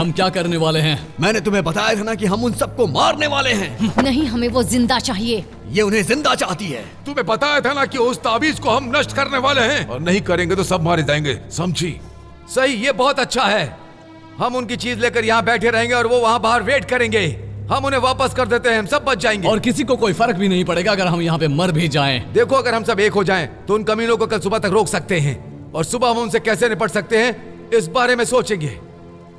G: हम क्या करने वाले हैं?
I: मैंने तुम्हें बताया था ना कि हम उन सबको मारने वाले हैं।
J: नहीं, हमें वो जिंदा चाहिए।
I: ये उन्हें जिंदा चाहती है।
K: तुम्हें बताया था ना कि उस ताबीज को हम नष्ट करने वाले हैं, और नहीं करेंगे तो सब मारे जाएंगे, समझी?
F: सही, ये बहुत अच्छा है। हम उनकी चीज लेकर यहाँ बैठे रहेंगे और वो वहाँ बाहर वेट करेंगे। हम उन्हें वापस कर देते हैं, हम सब बच जाएंगे।
G: और किसी को कोई फर्क भी नहीं पड़ेगा अगर हम यहाँ पे मर भी जाएं।
F: देखो, अगर हम सब एक हो जाएं, तो उन कमीनों को कल सुबह तक रोक सकते हैं, और सुबह हम उनसे कैसे निपट सकते हैं इस बारे में सोचेंगे।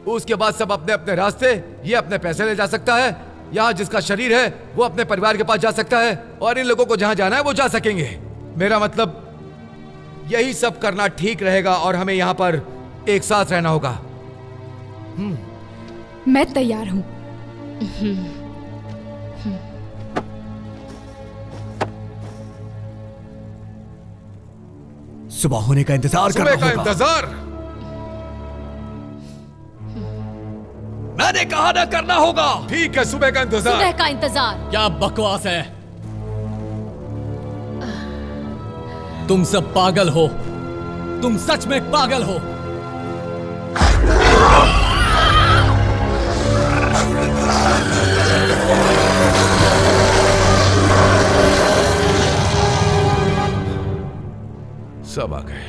F: उसके बाद सब अपने अपने रास्ते। ये अपने पैसे ले जा सकता है, यहाँ जिसका शरीर है वो अपने परिवार के पास जा सकता है, और इन लोगों को जहां जाना है वो जा सकेंगे। मेरा मतलब यही सब करना ठीक रहेगा, और हमें यहाँ पर एक साथ रहना होगा।
D: मैं तैयार हूं।
I: सुबह होने का इंतजार करना होगा।
K: सुबह का इंतजार?
I: मैंने कहा ना करना होगा।
K: ठीक है, सुबह का इंतजार।
J: सुबह का इंतजार?
G: क्या बकवास है। तुम सब पागल हो, तुम सच में पागल हो।
K: सब आ गए।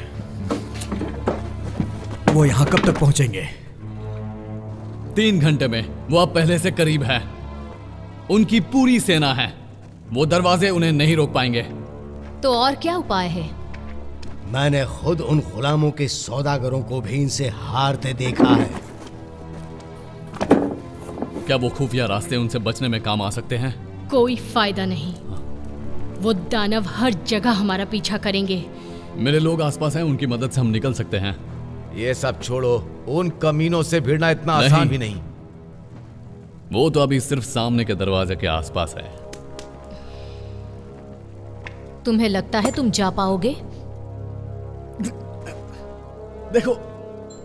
I: वो यहाँ कब तक पहुंचेंगे?
G: 3 घंटे में। वो अब पहले से करीब है। उनकी पूरी सेना है, वो दरवाजे उन्हें नहीं रोक पाएंगे।
J: तो और क्या उपाय है?
E: मैंने खुद उन गुलामों के सौदागरों को भी इनसे हारते देखा है।
G: क्या वो खुफिया रास्ते उनसे बचने में काम आ सकते हैं?
C: कोई फायदा नहीं। वो दानव हर जगह हमारा पीछा करेंगे।
G: मेरे लोग आसपास हैं, उनकी मदद से हम निकल सकते हैं।
F: ये सब छोड़ो, उन कमीनों से भिड़ना इतना आसान भी नहीं।
G: वो तो अभी सिर्फ सामने के दरवाजे के आसपास है।
J: तुम्हें लगता है तुम जा पाओगे?
G: देखो,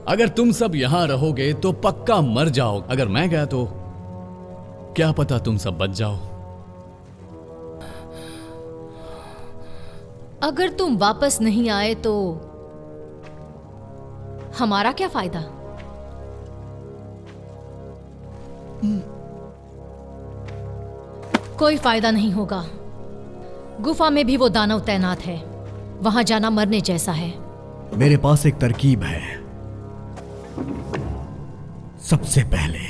G: अगर तुम सब यहां रहोगे तो पक्का मर जाओ। अगर मैं गया तो क्या पता तुम सब बच जाओ।
J: अगर तुम वापस नहीं आए तो हमारा क्या फायदा? कोई फायदा नहीं होगा। गुफा में भी वो दानव तैनात है, वहां जाना मरने जैसा है।
I: मेरे पास एक तरकीब है। सबसे पहले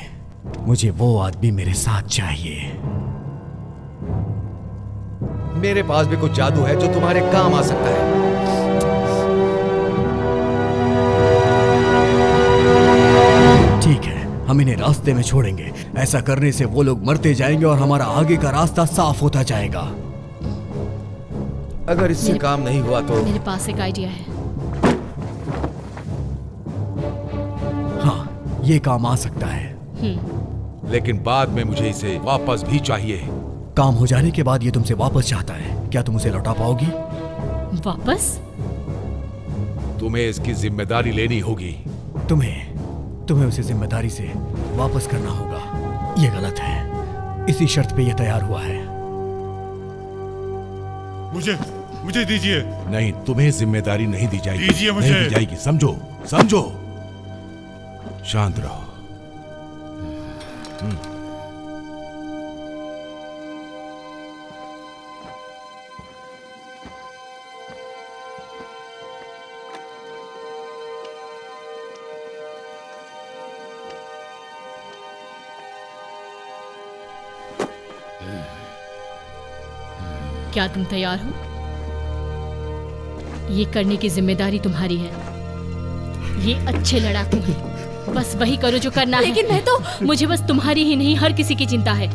I: मुझे वो आदमी मेरे साथ चाहिए।
F: मेरे पास भी कुछ जादू है जो तुम्हारे काम आ सकता है।
I: ठीक है, हम इन्हें रास्ते में छोड़ेंगे। ऐसा करने से वो लोग मरते जाएंगे और हमारा आगे का रास्ता साफ होता जाएगा।
F: अगर इससे काम नहीं हुआ तो
C: मेरे पास एक आइडिया है।
I: हाँ, ये काम आ सकता है।
K: लेकिन बाद में मुझे इसे वापस भी चाहिए।
I: काम हो जाने के बाद ये तुमसे वापस चाहता है। क्या तुम उसे लौटा पाओगी?
C: वापस?
K: तुम्हें इसकी जिम्मेदारी लेनी होगी।
I: तुम्हें उसे जिम्मेदारी से वापस करना होगा। ये गलत है। इसी शर्त पे ये तैयार हुआ है।
M: मुझे दीजिए।
K: नहीं, तुम्हें जिम्मेदारी नहीं दी जाएगी।
M: दीजिए मुझे।
K: नहीं दी जाएगी, समझो समझो। शांत रहो।
C: क्या तुम तैयार हो? ये करने की जिम्मेदारी तुम्हारी है। ये अच्छे लड़ाकू हैं, बस वही करो जो करना है।
D: लेकिन मैं तो
C: मुझे बस तुम्हारी ही नहीं, हर किसी की चिंता है।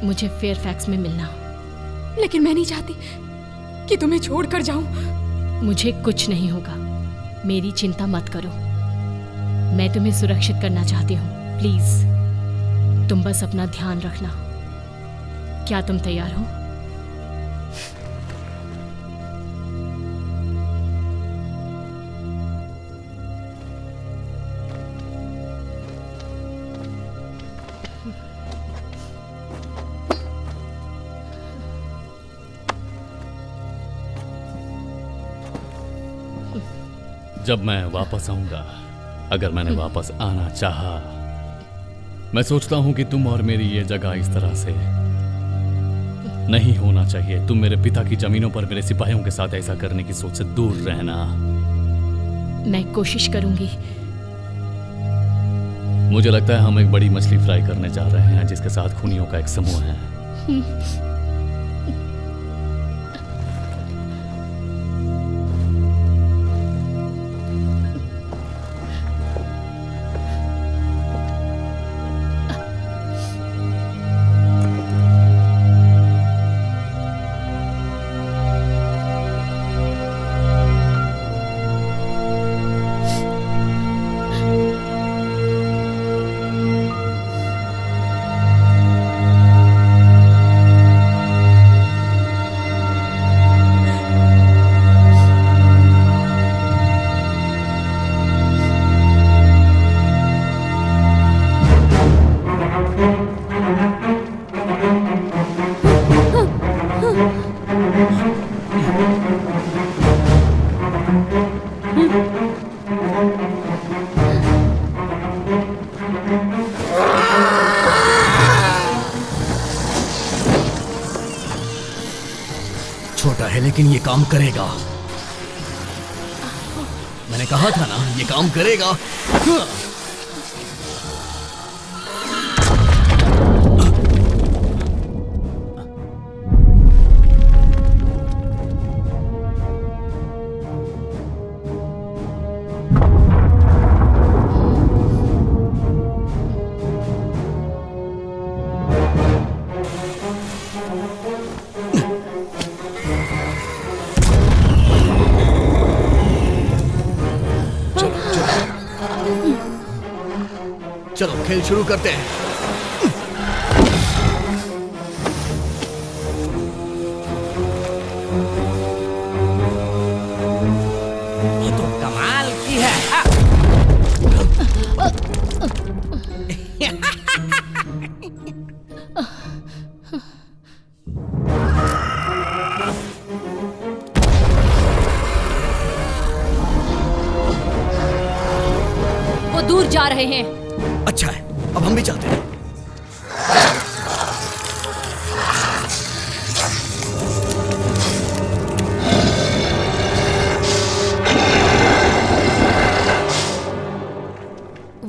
C: मुझे फेयरफैक्स में मिलना।
D: लेकिन मैं नहीं चाहती कि तुम्हें छोड़कर जाऊं।
C: मुझे कुछ नहीं होगा, मेरी चिंता मत करो। मैं तुम्हें सुरक्षित करना चाहती हूँ। प्लीज तुम बस अपना ध्यान रखना। क्या तुम तैयार हो?
G: जब मैं वापस आऊंगा, अगर मैंने वापस आना चाहा, मैं सोचता हूं कि तुम और मेरी ये जगह इस तरह से नहीं होना चाहिए। तुम मेरे पिता की जमीनों पर मेरे सिपाहियों के साथ ऐसा करने की सोच से दूर रहना।
C: मैं कोशिश करूंगी।
G: मुझे लगता है हम एक बड़ी मछली फ्राई करने जा रहे हैं जिसके साथ खूनियों का एक समूह है।
I: छोटा है लेकिन ये काम करेगा। मैंने कहा था ना, ये काम करेगा। चलो खेल शुरू करते हैं।
N: ये तो कमाल की है।
C: वो दूर जा रहे हैं।
I: अच्छा है, अब हम भी चलते हैं।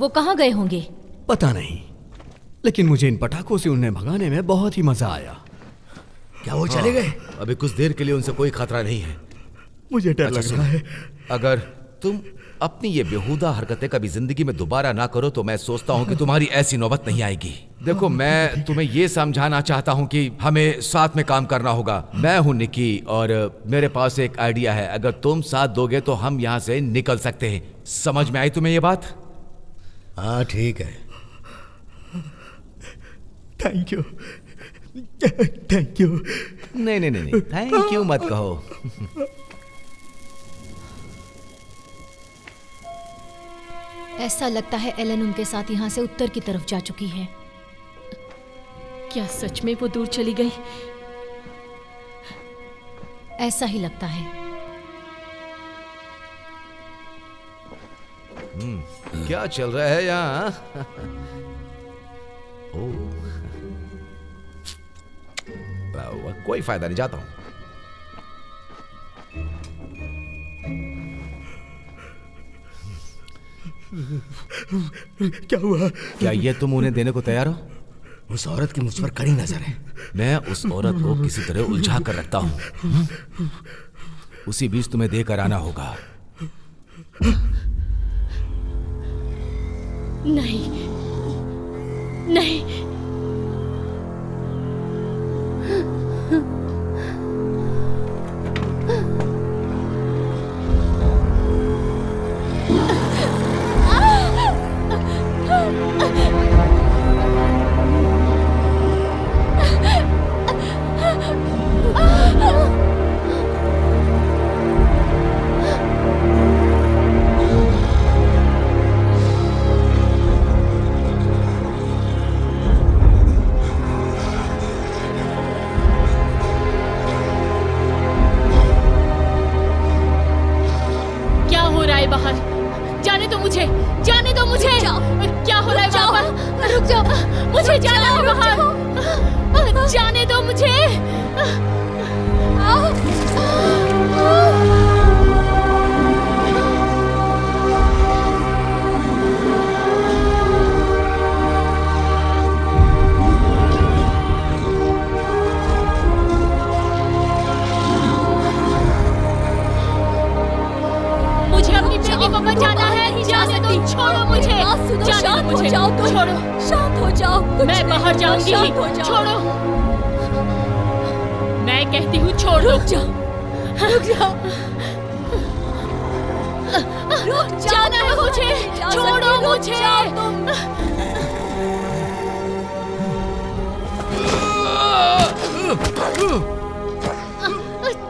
J: वो कहाँ गए होंगे?
I: पता नहीं, लेकिन मुझे इन पटाखों से उन्हें भगाने में बहुत ही मजा आया।
E: क्या वो चले गए?
F: अभी कुछ देर के लिए उनसे कोई खतरा नहीं है।
I: मुझे डर लग रहा है।
F: अगर तुम अपनी ये बेहुदा हरकतें कभी जिंदगी में दोबारा ना करो तो मैं सोचता हूँ कि तुम्हारी ऐसी नौबत नहीं आएगी। देखो, मैं तुम्हें ये समझाना चाहता हूँ कि हमें साथ में काम करना होगा। मैं हूँ निकी और मेरे पास एक आइडिया है। अगर तुम साथ दोगे तो हम यहाँ से निकल सकते हैं। समझ में आई तुम्हें ये बात?
E: हाँ ठीक है।
I: Thank you, thank you.
F: नहीं नहीं नहीं, थैंक यू मत कहो।
J: ऐसा लगता है एलन उनके साथ यहाँ से उत्तर की तरफ जा चुकी है।
C: क्या सच में वो दूर चली गई?
J: ऐसा ही लगता है।
F: क्या चल रहा है यहाँ? कोई फायदा नहीं, जाता हूं।
I: क्या हुआ?
F: क्या ये तुम उन्हें देने को तैयार हो?
E: उस औरत की मुझ पर कड़ी नजर है।
F: मैं उस औरत को किसी तरह उलझा कर रखता हूं। उसी बीच तुम्हें देकर आना होगा।
C: नहीं नहीं,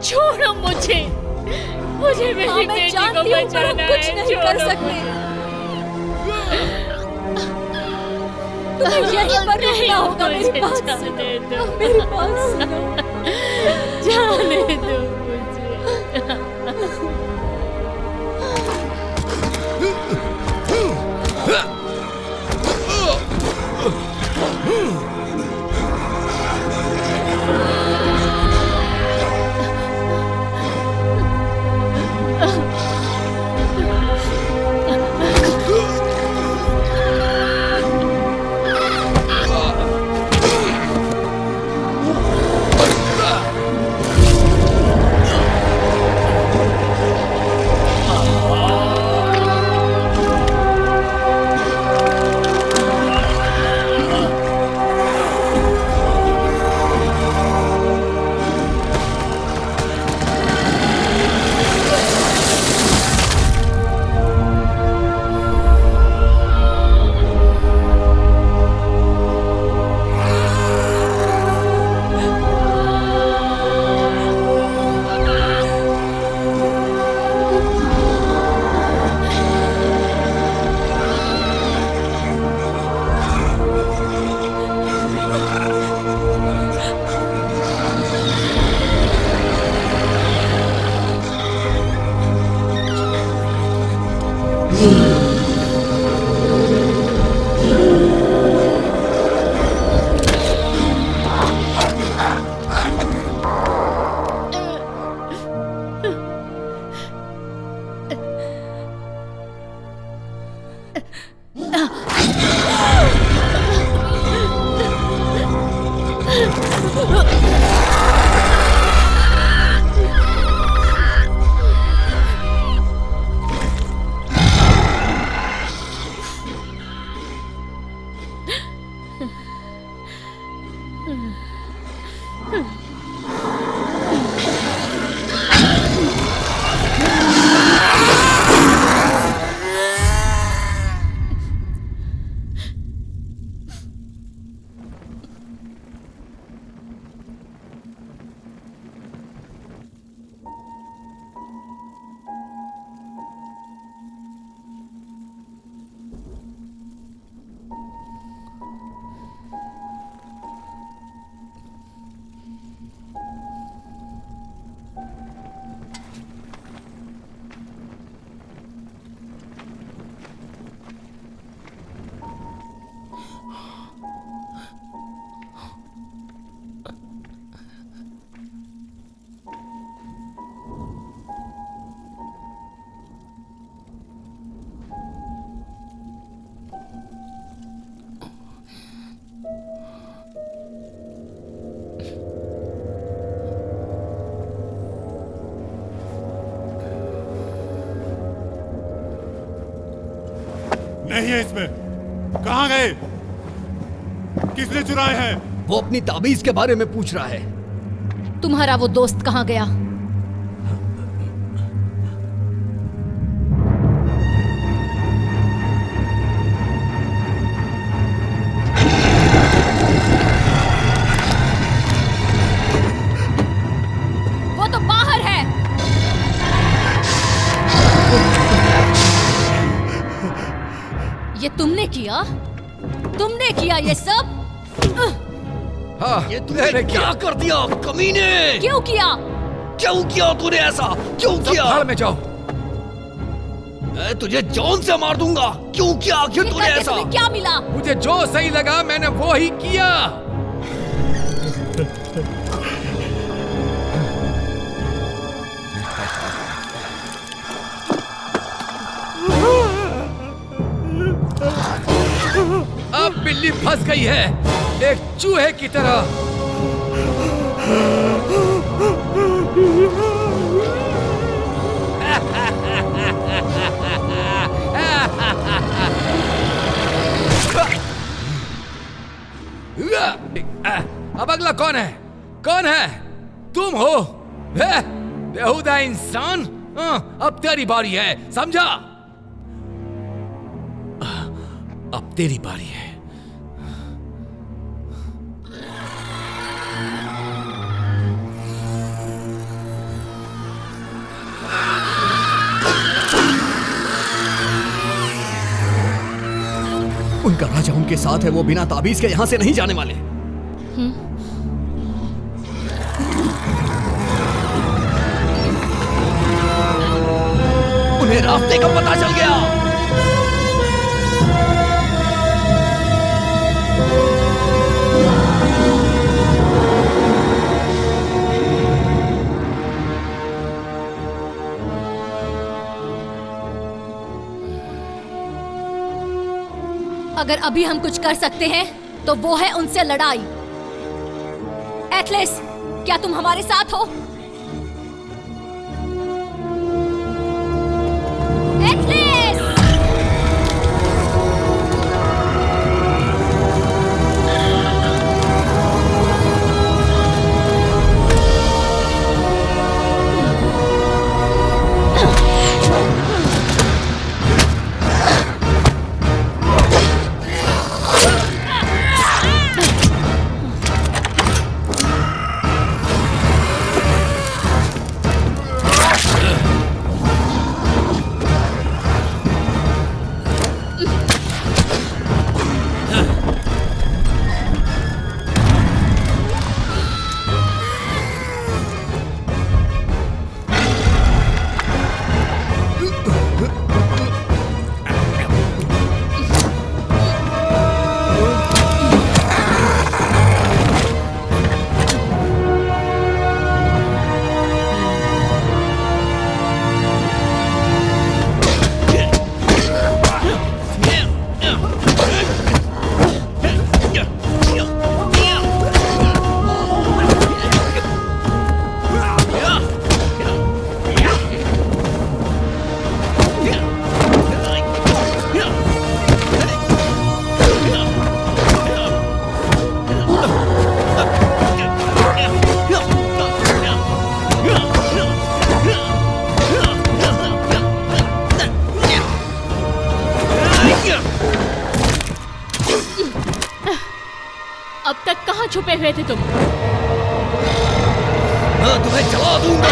C: छोड़ो मुझे, मुझे मेरी बेटी को बचाना है। कुछ नहीं कर सकते। तुम्हें यहीं पर रहना होगा। मेरी बात सुनो, मेरी बात सुनो। जाने दो
M: नहीं है इसमें। कहाँ गए? किसने चुराए हैं?
I: वो अपनी ताबीज के बारे में पूछ रहा है।
J: तुम्हारा वो दोस्त कहाँ गया? वो तो बाहर है। ये तुमने किया? तुमने किया ये सब?
F: हाँ,
I: ये तूने क्या कर दिया कमीने?
J: क्यों किया?
I: क्यों किया तूने ऐसा? क्यों किया?
F: भाड़ में जाओ।
I: मैं तुझे जॉन से मार दूंगा। क्यों किया आखिर तूने ऐसा?
J: तुम्हें क्या मिला?
F: मुझे जो सही लगा मैंने वो ही किया। अब बिल्ली फंस गई है एक चूहे की तरह। अब अगला कौन है? कौन है? तुम हो बेहुदा इंसान। अब तेरी बारी है, समझा? अब तेरी बारी है।
I: उनका राजा उनके साथ है। वो बिना ताबीज के यहां से नहीं जाने वाले। उन्हें रास्ते का पता चल गया।
J: अगर अभी हम कुछ कर सकते हैं तो वो है उनसे लड़ाई। एथलेस, क्या तुम हमारे साथ हो? एथलेस!
C: अब तक कहाँ छुपे हुए थे तुम?
I: मैं तुम्हें जला दूंगा।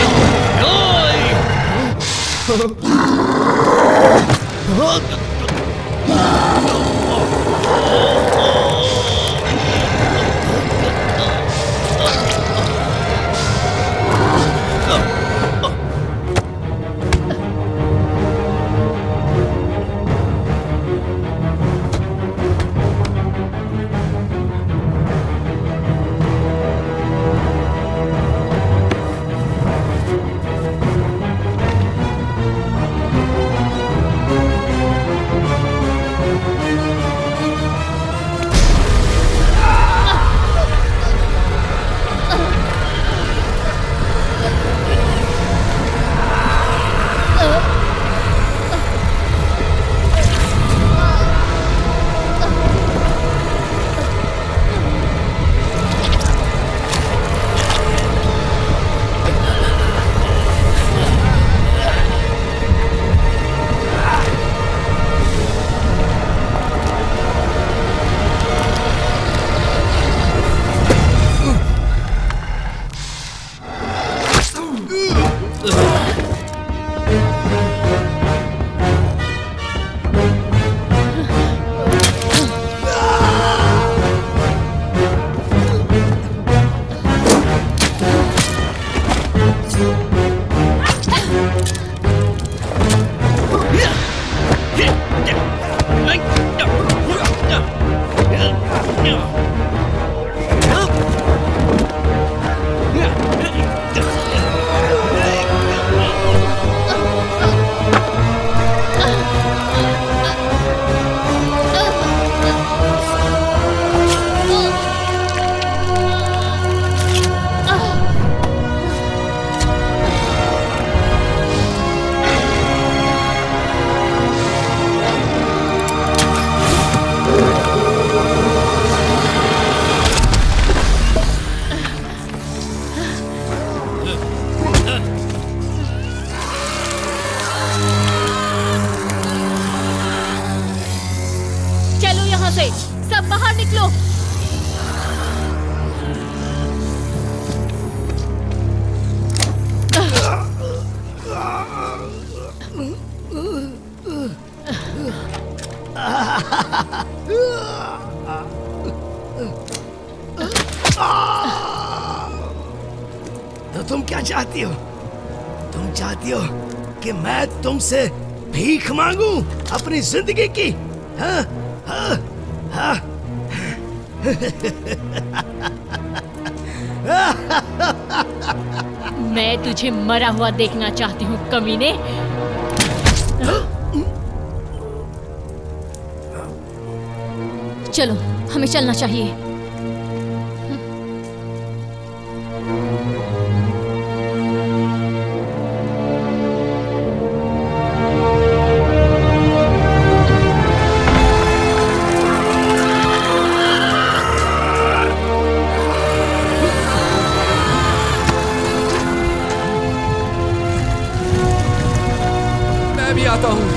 E: तुम क्या चाहती हो? तुम चाहती हो कि मैं तुमसे भीख मांगूं अपनी जिंदगी की? हाँ हाँ हाँ।
C: मैं तुझे मरा हुआ देखना चाहती हूँ कमीने।
J: चलो, हमें चलना चाहिए।
F: मैं भी आता हूँ।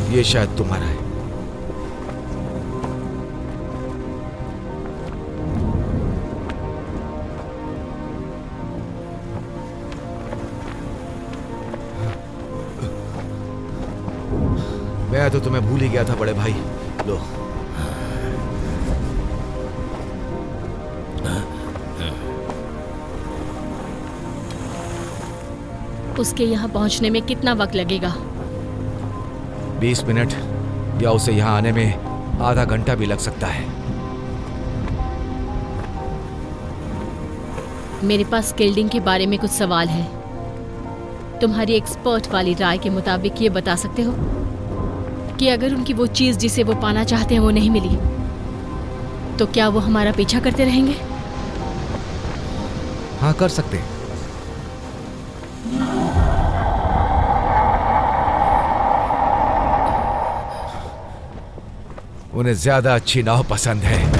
F: ये शायद तुम्हारा है। मैं तो तुम्हें भूल ही गया था बड़े भाई। लो।
C: उसके यहाँ पहुँचने में कितना वक्त लगेगा?
F: 20 मिनट या उसे यहाँ आने में आधा घंटा भी लग सकता है।
C: मेरे पास स्किल्डिंग के बारे में कुछ सवाल है। तुम्हारी एक्सपर्ट वाली राय के मुताबिक ये बता सकते हो कि अगर उनकी वो चीज जिसे वो पाना चाहते हैं वो नहीं मिली तो क्या वो हमारा पीछा करते रहेंगे?
F: हाँ, कर सकते हैं। उन्हें ज्यादा अच्छी नाव पसंद है।